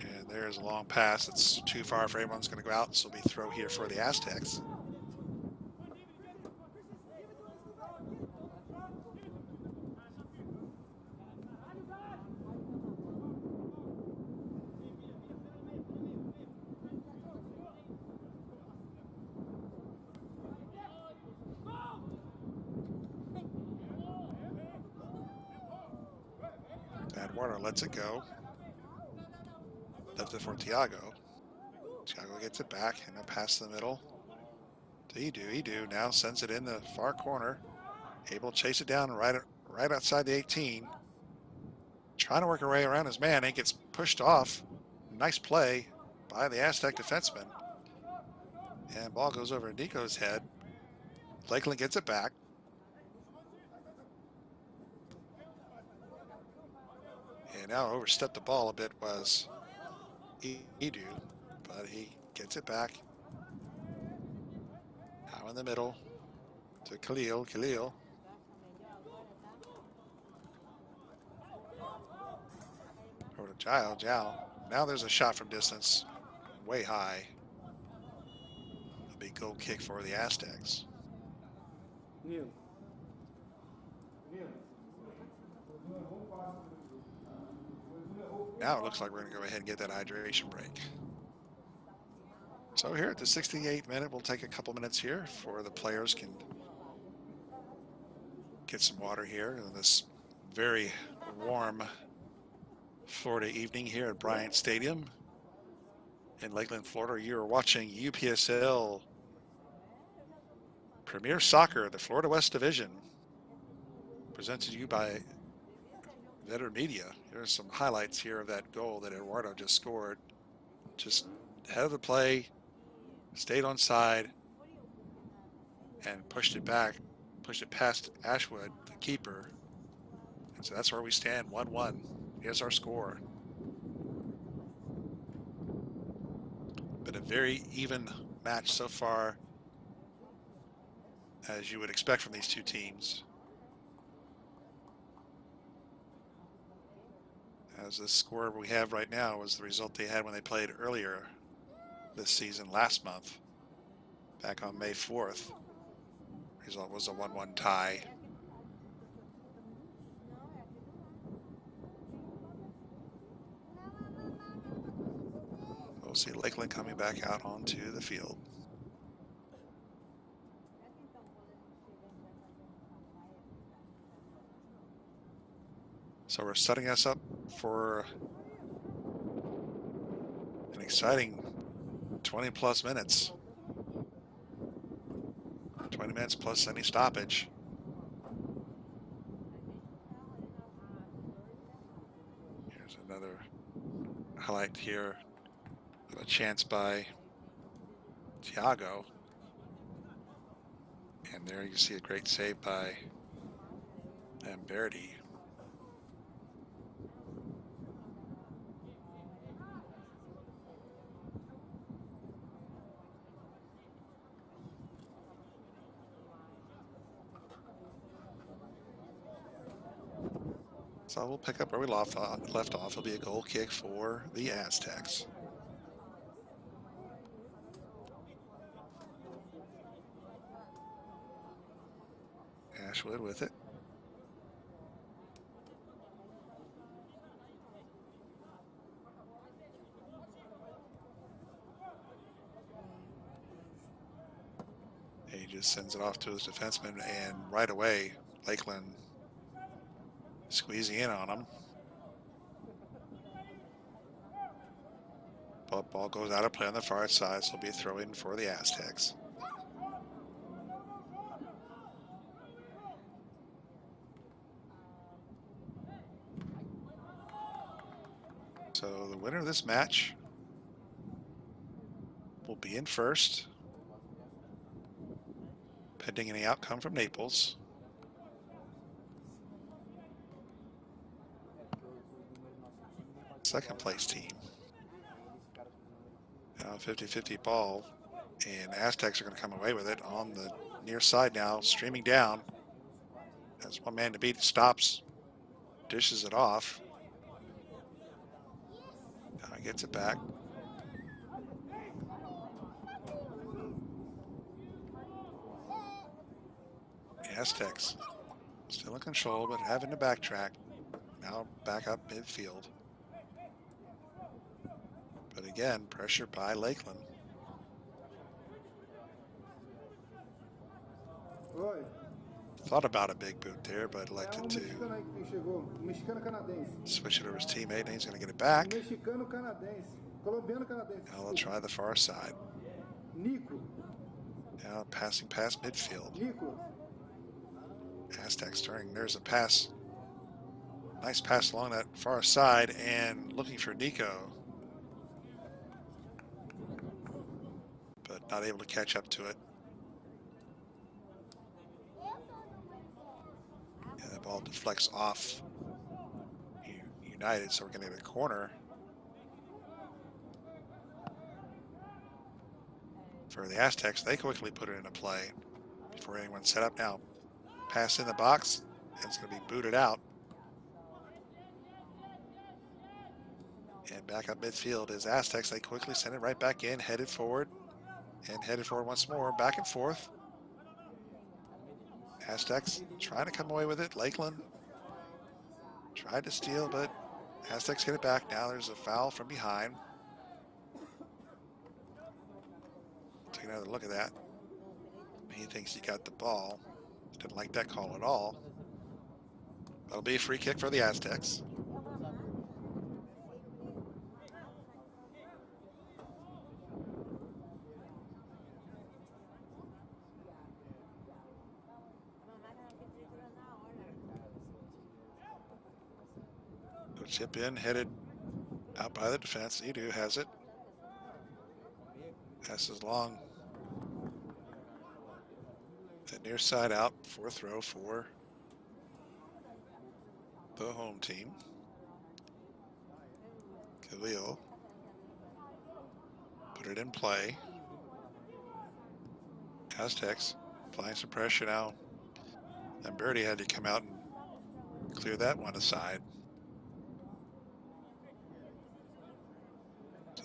Speaker 1: And there's a long pass. It's too far for everyone's going to go out. This will be throw here for the Aztecs. Eduardo lets it go. Left it for Tiago. Tiago gets it back and then pass the middle to Edu. Edu now sends it in the far corner. Able to chase it down right outside the 18. Trying to work her way around his man and gets pushed off. Nice play by the Aztec defenseman. And ball goes over Nico's head. Lakeland gets it back. And now overstepped the ball a bit was Edu, but he gets it back. Now in the middle to Khalil. Khalil. Over to Jao. Jao. Now there's a shot from distance, way high. A big goal kick for the Aztecs.
Speaker 2: Nilo.
Speaker 1: Now it looks like we're going to go ahead and get that hydration break. So here at the 68th minute, we'll take a couple minutes here for the players can get some water here in this very warm Florida evening here at Bryant Stadium in Lakeland, Florida. You are watching UPSL Premier Soccer, the Florida West Division, presented to you by Veteran Media. Here's some highlights here of that goal that Eduardo just scored. Just head of the play, stayed on side, and pushed it back, pushed it past Ashwood, the keeper. And so that's where we stand, 1-1. Here's our score. Been a very even match so far, as you would expect from these two teams. As the score we have right now was the result they had when they played earlier this season last month, back on May 4th. Result was a 1-1 tie. We'll see Lakeland coming back out onto the field. So we're setting us up for an exciting 20 plus minutes. 20 minutes plus any stoppage. Here's another highlight here of a chance by Thiago. And there you see a great save by Amberti. So we'll pick up where we left off. It'll be a goal kick for the Aztecs. Ashwood with it. He just sends it off to his defenseman, and right away, Lakeland squeezing in on him. But ball goes out of play on the far side, so it'll be a throw in for the Aztecs. So the winner of this match will be in first, pending any outcome from Naples. Second place team. Now 50-50 ball, and Aztecs are going to come away with it on the near side now, streaming down. As one man to beat, stops, dishes it off. Now he gets it back. Aztecs still in control, but having to backtrack. Now back up midfield. But again, pressure by Lakeland.
Speaker 2: Oi.
Speaker 1: Thought about a big boot there, but elected to
Speaker 2: Mexicano aí que chegou. Mexicano-canadense.
Speaker 1: switch it over his teammate, and he's going to get it back.
Speaker 2: Mexicano-canadense. Colombiano-canadense.
Speaker 1: Now they'll try the far side.
Speaker 2: Nico.
Speaker 1: Now passing past midfield.
Speaker 2: Nico.
Speaker 1: Aztecs turning. There's a pass. Nice pass along that far side, and looking for Nico. But not able to catch up to it. Yeah, the ball deflects off United, so we're going to get a corner for the Aztecs. They quickly put it into play before anyone's set up now. Pass in the box, and it's going to be booted out. And back up midfield is Aztecs. They quickly send it right back in, headed forward, and headed forward once more, back and forth. Aztecs trying to come away with it. Lakeland tried to steal, but Aztecs get it back. Now there's a foul from behind. Take another look at that. He thinks he got the ball. Didn't like that call at all. That'll be a free kick for the Aztecs. Chip in, headed out by the defense. Edu has it. Passes long. The near side out for a throw for the home team. Khalil put it in play. Aztecs applying some pressure now. And Birdie had to come out and clear that one aside.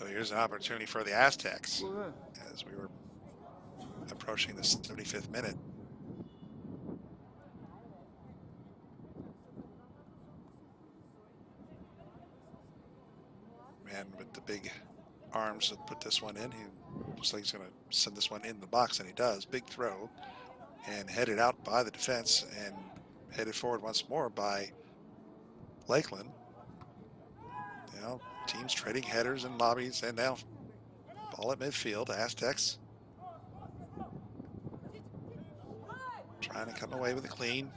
Speaker 1: So here's an opportunity for the Aztecs
Speaker 2: Go ahead.
Speaker 1: as we were approaching the 75th minute. Man with the big arms that put this one in. He looks like he's going to send this one in the box, and he does. Big throw and headed out by the defense and headed forward once more by Lakeland. You know, teams trading headers and lobbies, and now ball at midfield. Aztecs trying to come away with a clean,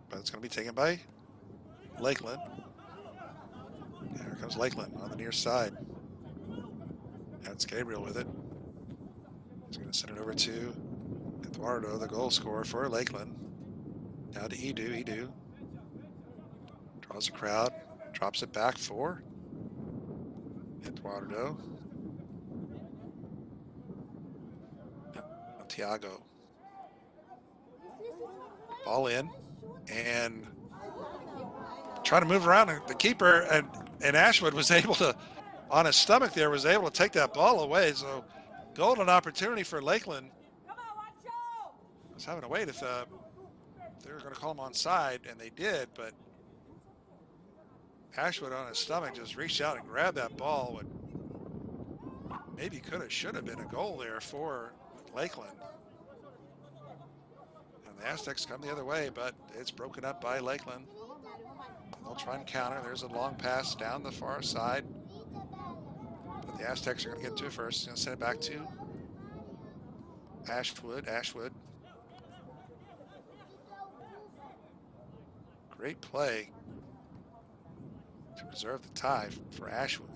Speaker 1: but it's going to be taken by Lakeland. Here comes Lakeland on the near side. That's Gabriel with it. He's going to send it over to Eduardo, the goal scorer for Lakeland. Now to Edu. Draws a crowd. Drops it back for Eduardo. Now Thiago. Ball in. And trying to move around. The keeper and Ashwood was able to, on his stomach there, was able to take that ball away. So golden opportunity for Lakeland. I was having to wait if they were going to call him onside, and they did, but Ashwood on his stomach just reached out and grabbed that ball. What maybe could have, should have been a goal there for Lakeland. And the Aztecs come the other way, but it's broken up by Lakeland. They'll try and counter. There's a long pass down the far side. But the Aztecs are going to get to it first. He's going to send it back to Ashwood. Great play to preserve the tie for Ashwood.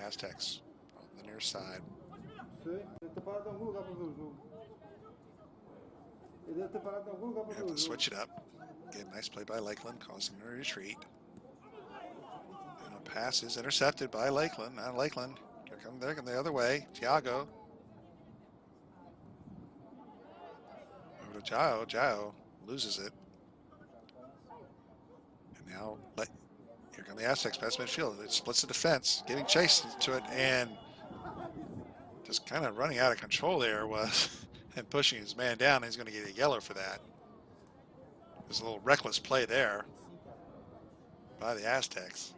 Speaker 1: Aztecs on the near side. We have to switch it up. Again, nice play by Lakeland, causing a retreat. And a pass is intercepted by Lakeland. Now Lakeland, they're coming the other way. Thiago. Over to Jao. Jao loses it. And now here come the Aztecs past midfield. It splits the defense, giving chase to it, and just kind of running out of control there was and pushing his man down. He's going to get a yellow for that. There's a little reckless play there by the Aztecs.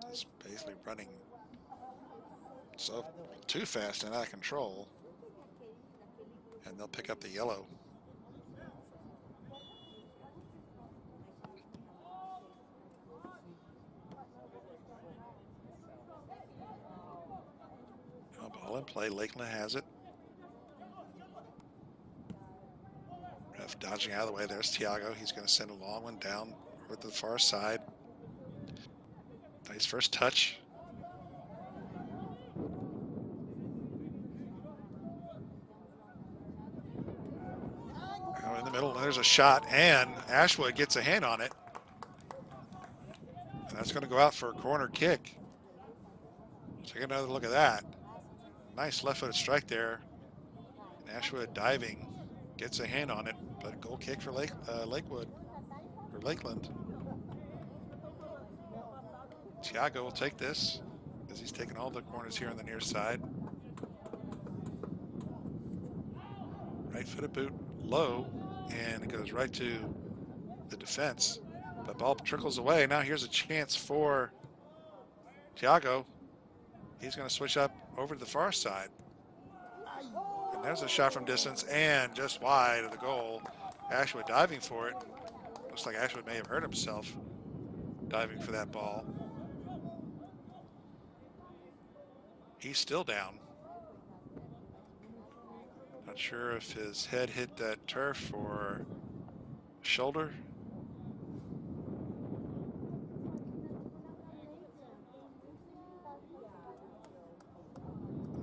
Speaker 1: He's basically running so too fast and out of control. And they'll pick up the yellow. Ball in play. Lakeland has it. Ref dodging out of the way. There's Thiago. He's going to send a long one down over to the far side. Nice first touch. Now in the middle, there's a shot, and Ashwood gets a hand on it. And that's going to go out for a corner kick. Take another look at that. Nice left-footed strike there. And Ashwood diving, gets a hand on it, but a goal kick for Lakeland. Thiago will take this as he's taking all the corners here on the near side. Right-footed boot low, and it goes right to the defense. But ball trickles away. Now here's a chance for Thiago. He's going to switch up over to the far side. And there's a shot from distance and just wide of the goal. Ashwood diving for it. Looks like Ashwood may have hurt himself diving for that ball. He's still down. Not sure if his head hit that turf or shoulder.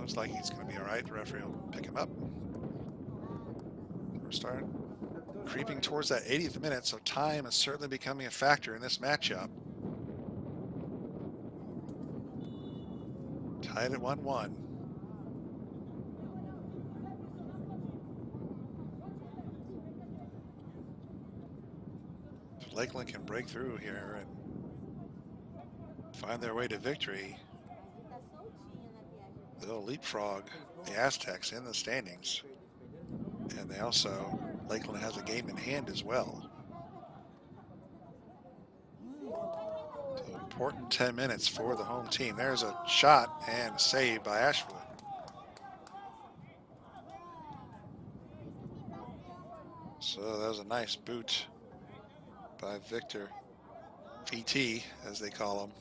Speaker 1: Looks like he's going to be all right. The referee will pick him up. We're starting creeping towards that 80th minute, so time is certainly becoming a factor in this matchup. Tied at 1-1. If Lakeland can break through here and find their way to victory, they'll leapfrog the Aztecs in the standings. And they also, Lakeland has a game in hand as well. So important 10 minutes for the home team. There's a shot and a save by Ashwood. So that was a nice boot by Victor, VT as they call him.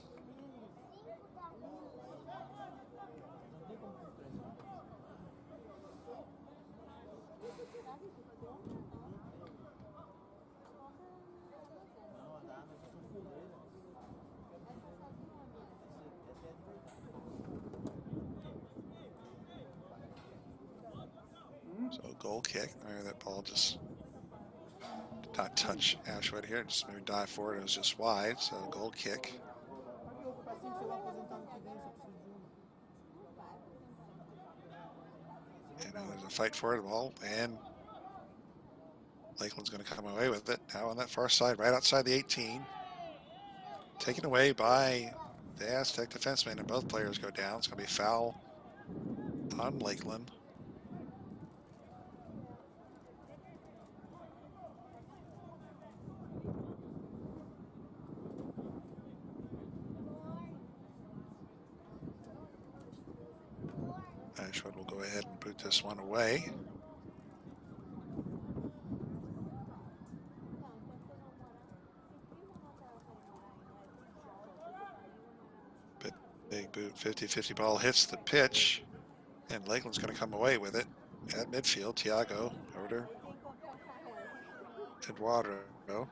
Speaker 1: So goal kick. There, that ball just did not touch Ashwood here. Just maybe dive forward. It was just wide. So goal kick. And now there's a fight for the ball, and Lakeland's going to come away with it. Now on that far side, right outside the 18. Taken away by the Aztec defenseman, and both players go down. It's going to be a foul on Lakeland. Ashwood will go ahead and boot this one away. Big boot, 50-50 ball hits the pitch, and Lakeland's going to come away with it at midfield. Tiago over to Eduardo. A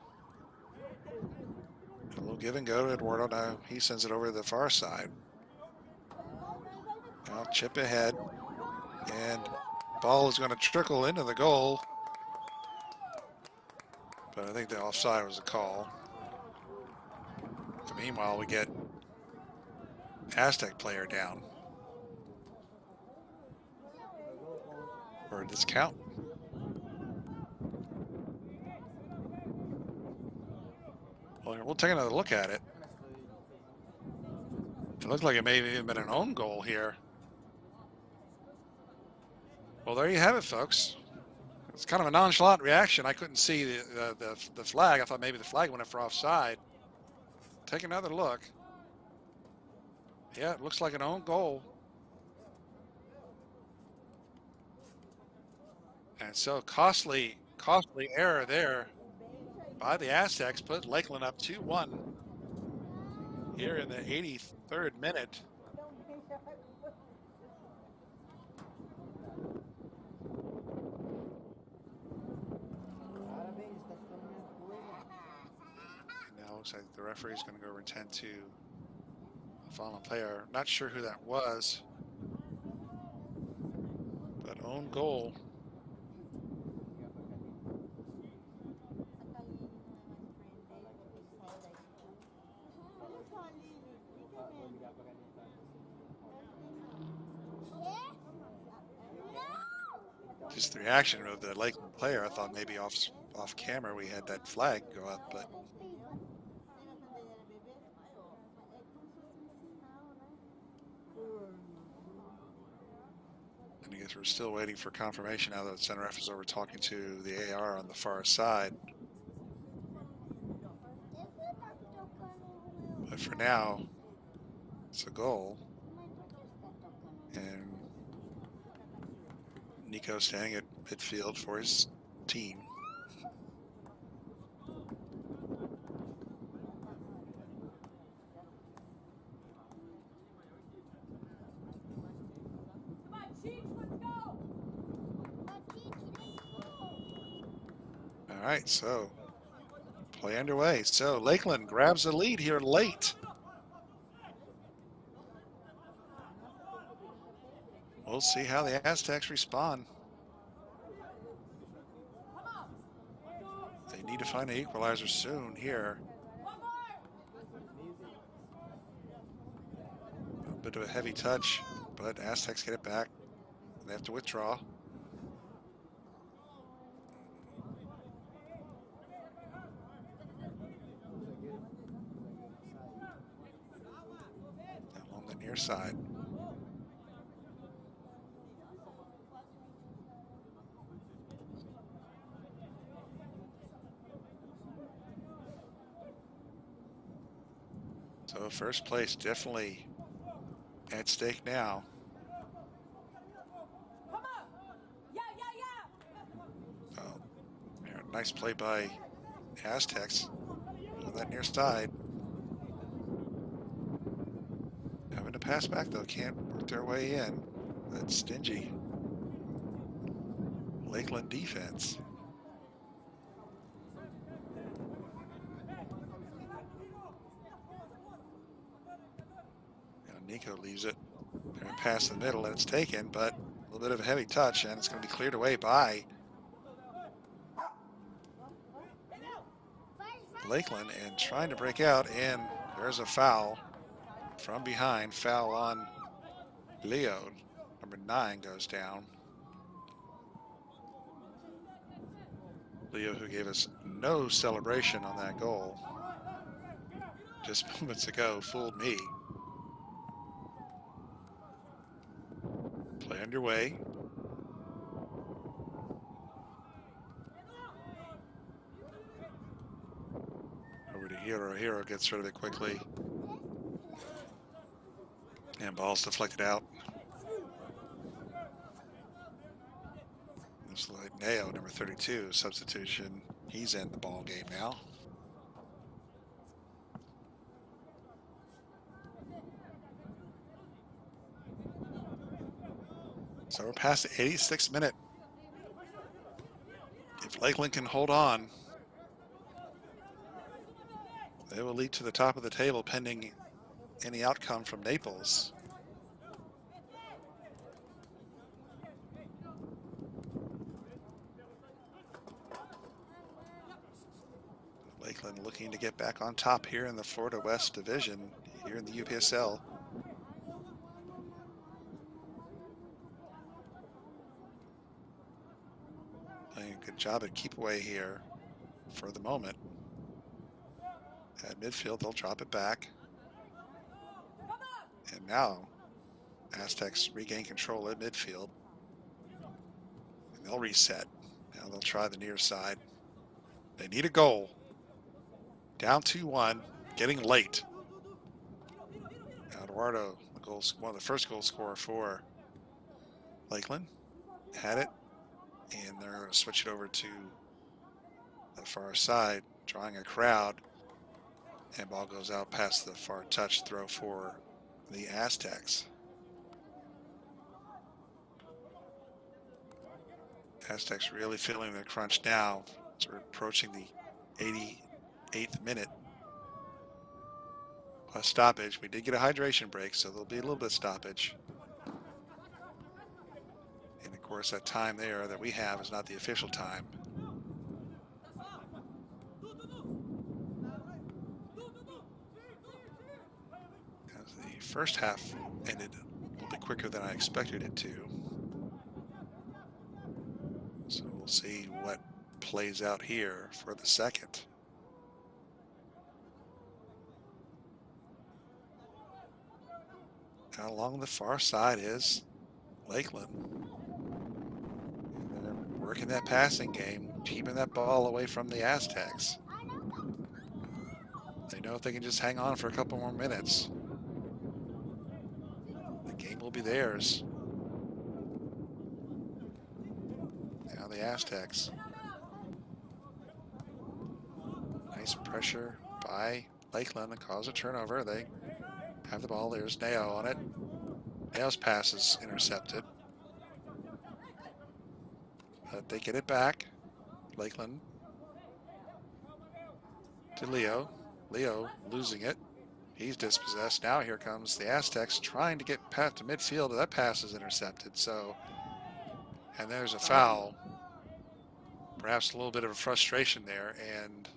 Speaker 1: little give and go to Eduardo. Now he sends it over to the far side. Now chip ahead, and ball is going to trickle into the goal. But I think the offside was a call. So meanwhile, we get Aztec player down for a discount. Well, we'll take another look at it. It looked like it may have even been an own goal here. Well, there you have it, folks. It's kind of a nonchalant reaction. I couldn't see the flag. I thought maybe the flag went up for offside. Take another look. Yeah, it looks like an own goal. And so costly error there by the Aztecs put Lakeland up 2-1 here in the 83rd minute. Now looks like the referee is going to go over and tend to a fallen player. Not sure who that was, but own goal. Just the reaction of the Lakeland player, I thought maybe off camera we had that flag go up, but and I guess we're still waiting for confirmation now that the center ref is over talking to the AR on the far side. But for now, it's a goal. And Nico staying at midfield for his team. All right, so play underway. So Lakeland grabs the lead here late. we'll see how the Aztecs respond. They need to find an equalizer soon here. A bit of a heavy touch, but Aztecs get it back. They have to withdraw. Along the near side. So first place definitely at stake now. Oh, yeah, nice play by Aztecs on that near side. Having to pass back though, can't work their way in. That's stingy Lakeland defense. Now Nico leaves it. They're going to pass the middle and it's taken, but a little bit of a heavy touch and it's going to be cleared away by Lakeland and trying to break out, and there's a foul from behind. Foul on Leo. Number 9 goes down. Leo, who gave us no celebration on that goal just moments ago, fooled me. Play underway. Over to Hero. Hero gets rid of it quickly. And ball's deflected out. Looks like Neo, number 32, substitution. He's in the ball game now. So we're past the 86th minute. If Lakeland can hold on, they will lead to the top of the table pending any outcome from Naples. Lakeland looking to get back on top here in the Florida West Division here in the UPSL. Playing a good job at keep away here for the moment. At midfield, they'll drop it back. And now Aztecs regain control at midfield. And they'll reset. Now they'll try the near side. They need a goal. Down 2-1, getting late. Eduardo, one of the first goal scorer for Lakeland, had it. And they're going to switch it over to the far side, drawing a crowd. And ball goes out past the far touch throw for the Aztecs. Aztecs really feeling the crunch now. So we're approaching the 88th minute. Plus stoppage. We did get a hydration break, so there'll be a little bit of stoppage. And of course, that time there that we have is not the official time. As the first half ended a little bit quicker than I expected it to. So we'll see what plays out here for the second. Now along the far side is Lakeland. And they're working that passing game, keeping that ball away from the Aztecs. They know if they can just hang on for a couple more minutes, the game will be theirs. Now the Aztecs. Nice pressure by Lakeland to cause a turnover. They have the ball. There's Neo on it. Neo's pass is intercepted. But they get it back. Lakeland to Leo. Leo losing it. He's dispossessed. Now here comes the Aztecs trying to get past to midfield. That pass is intercepted. So, and there's a foul. Perhaps a little bit of a frustration there. And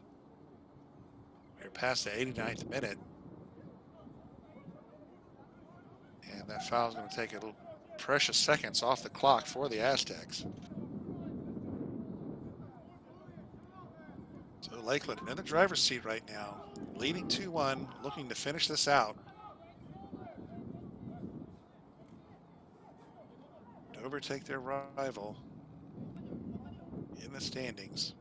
Speaker 1: we're past the 89th minute. And that foul is going to take a little precious seconds off the clock for the Aztecs. So Lakeland in the driver's seat right now, leading 2-1, looking to finish this out. To overtake their rival in the standings.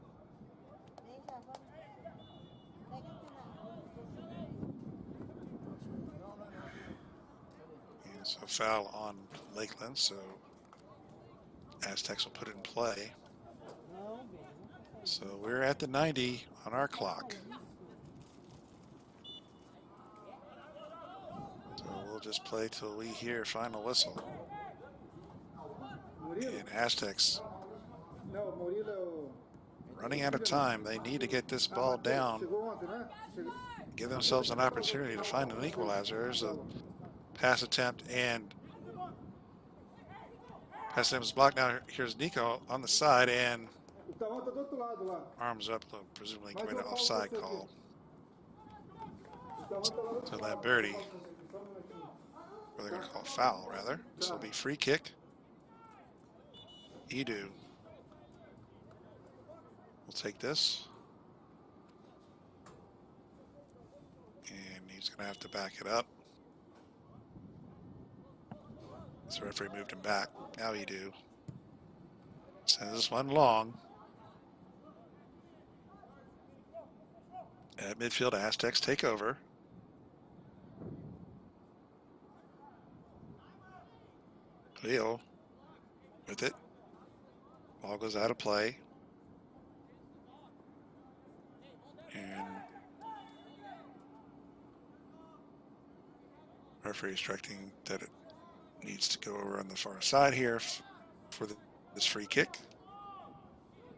Speaker 1: And so foul on Lakeland, so Aztecs will put it in play. So we're at the 90 on our clock. So we'll just play till we hear final whistle. And Aztecs running out of time. They need to get this ball down, give themselves an opportunity to find an equalizer. There's a pass attempt, and pass attempt is blocked. Now here's Nico on the side, and arms up, presumably given an offside call. So Lamberti, or they're going to call foul rather. This will be free kick. Edu will take this. And he's going to have to back it up. So referee moved him back. Now Edu sends this one long. At midfield, Aztecs take over. Leo with it. Ball goes out of play. And referee instructing that it needs to go over on the far side here for this free kick.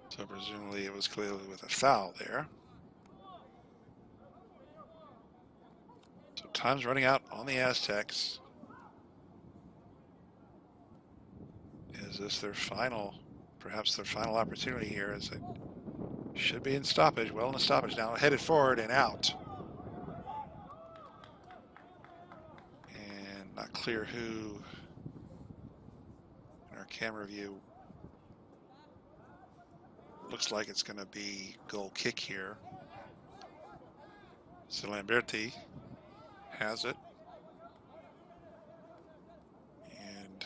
Speaker 1: So presumably it was clearly with a foul there. So time's running out on the Aztecs. Is this their final, perhaps their final opportunity here, as it should be in stoppage, well in the stoppage now, headed forward and out. And not clear who in our camera view. Looks like it's going to be goal kick here. So Lamberti has it. And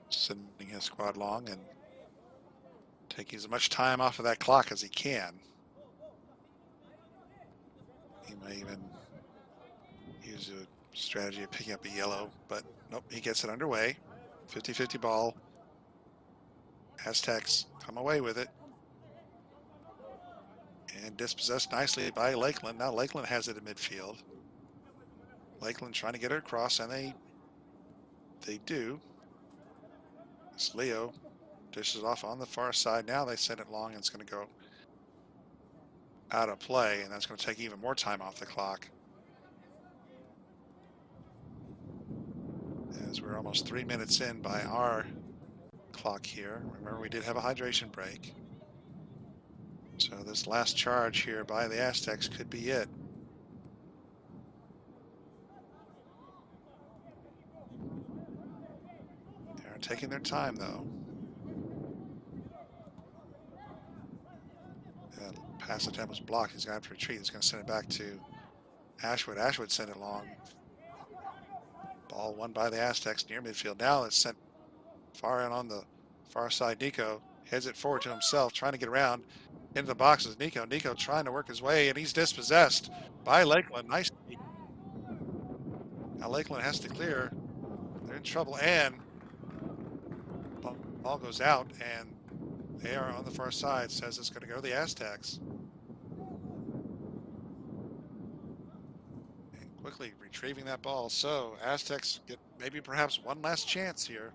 Speaker 1: sending his squad long and taking as much time off of that clock as he can. He may even use a strategy of picking up a yellow, but nope, he gets it underway. 50-50 ball. Aztecs come away with it. And dispossessed nicely by Lakeland. Now Lakeland has it in midfield. Lakeland trying to get it across, and they do. It's Leo dishes off on the far side. Now they send it long, and it's going to go out of play, and that's going to take even more time off the clock. As we're almost 3 minutes in by our clock here. Remember, we did have a hydration break. So this last charge here by the Aztecs could be it. They're taking their time, though. That pass attempt was blocked. He's going to have to retreat. He's going to send it back to Ashwood. Ashwood sent it long. Ball won by the Aztecs near midfield. Now it's sent far in on the far side. Nico heads it forward to himself, trying to get around into the boxes. Nico trying to work his way, and he's dispossessed by Lakeland. Nice. Now Lakeland has to clear. They're in trouble, and ball goes out, and they are on the far side. Says it's going to go to the Aztecs. And quickly retrieving that ball. So Aztecs get maybe perhaps one last chance here.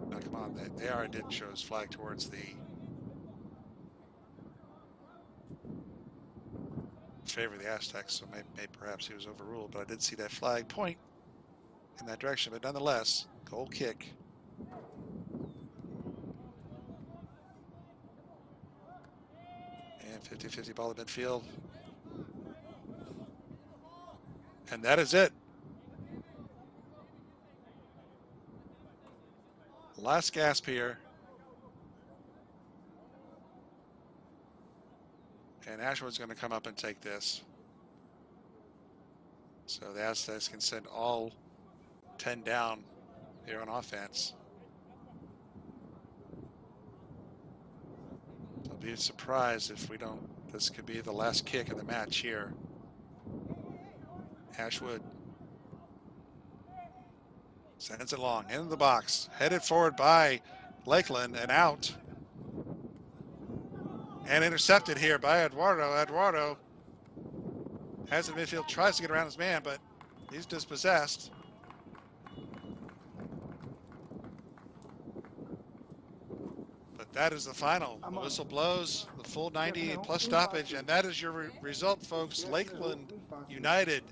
Speaker 1: Now come on, they are didn't show his flag towards the favor of the Aztecs, so maybe perhaps he was overruled. But I did see that flag point in that direction. But nonetheless, goal kick. And 50-50 ball at midfield. And that is it. Last gasp here. And Ashwood's going to come up and take this. So the Aztecs can send all 10 down here on offense. I'll be surprised if we don't. This could be the last kick of the match here. Ashwood sends it long into the box, headed forward by Lakeland and out. And intercepted here by Eduardo. Eduardo has it in midfield, tries to get around his man, but he's dispossessed. But that is the final. The whistle blows, the full 90 plus stoppage, and that is your result, folks. Lakeland United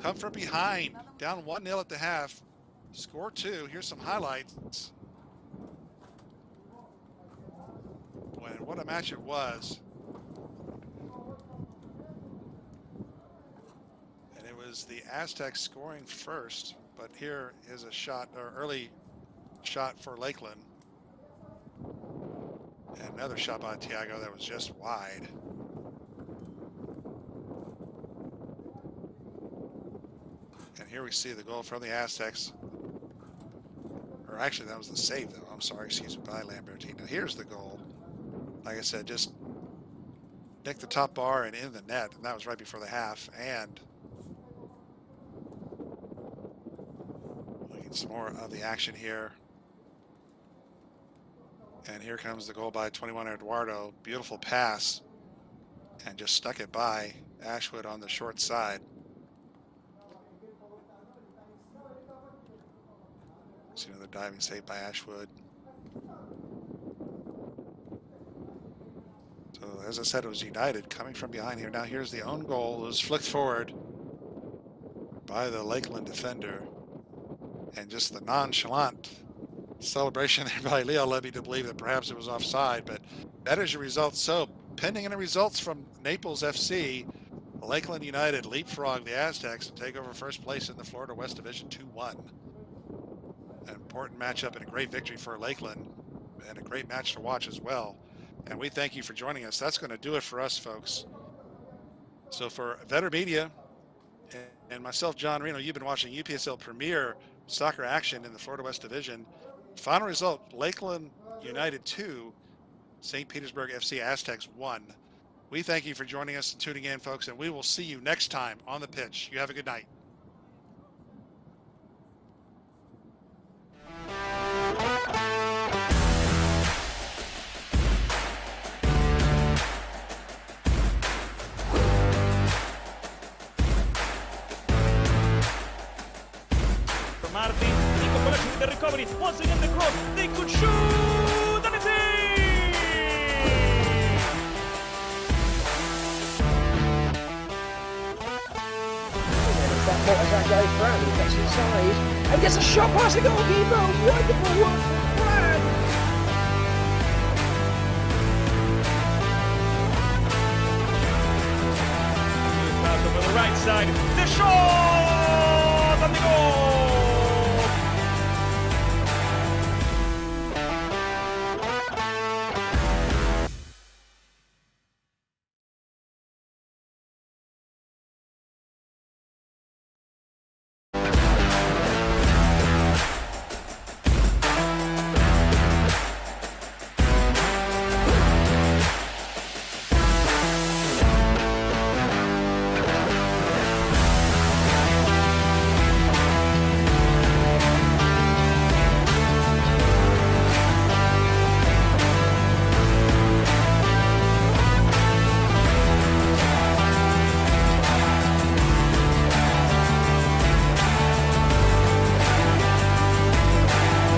Speaker 1: come from behind, down 1-0 at the half, score 2. Here's some highlights. What a match it was. And it was the Aztecs scoring first, but here is a shot, or early shot for Lakeland. And another shot by Thiago that was just wide. And here we see the goal from the Aztecs. Or actually, that was the save, though. I'm sorry, excuse me, by Lambertino. Here's the goal. Like I said, just nicked the top bar and in the net, and that was right before the half. And looking some more of the action here. And here comes the goal by 21 Eduardo. Beautiful pass, and just stuck it by Ashwood on the short side. See another diving save by Ashwood. So as I said, it was United coming from behind here. Now here's the own goal. It was flicked forward by the Lakeland defender. And just the nonchalant celebration there by Leo led me to believe that perhaps it was offside. But that is your result. So pending any results from Naples FC, Lakeland United leapfrog the Aztecs and take over first place in the Florida West Division 2-1. An important matchup and a great victory for Lakeland, and a great match to watch as well. And we thank you for joining us. That's going to do it for us, folks. So for Vetter Media and myself, John Reno, you've been watching UPSL Premier Soccer action in the Florida West Division. Final result, Lakeland United 2, St. Petersburg FC Aztecs 1. We thank you for joining us and tuning in, folks, and we will see you next time on the pitch. You have a good night.
Speaker 3: Martin, Nico Collaci with the recovery, once again the cross, they could shoot, and it's in!
Speaker 4: It's that Montezat goes through, he gets inside, and gets a shot past the goalkeeper, wonderful one from Brad!
Speaker 3: On the right side, the shot!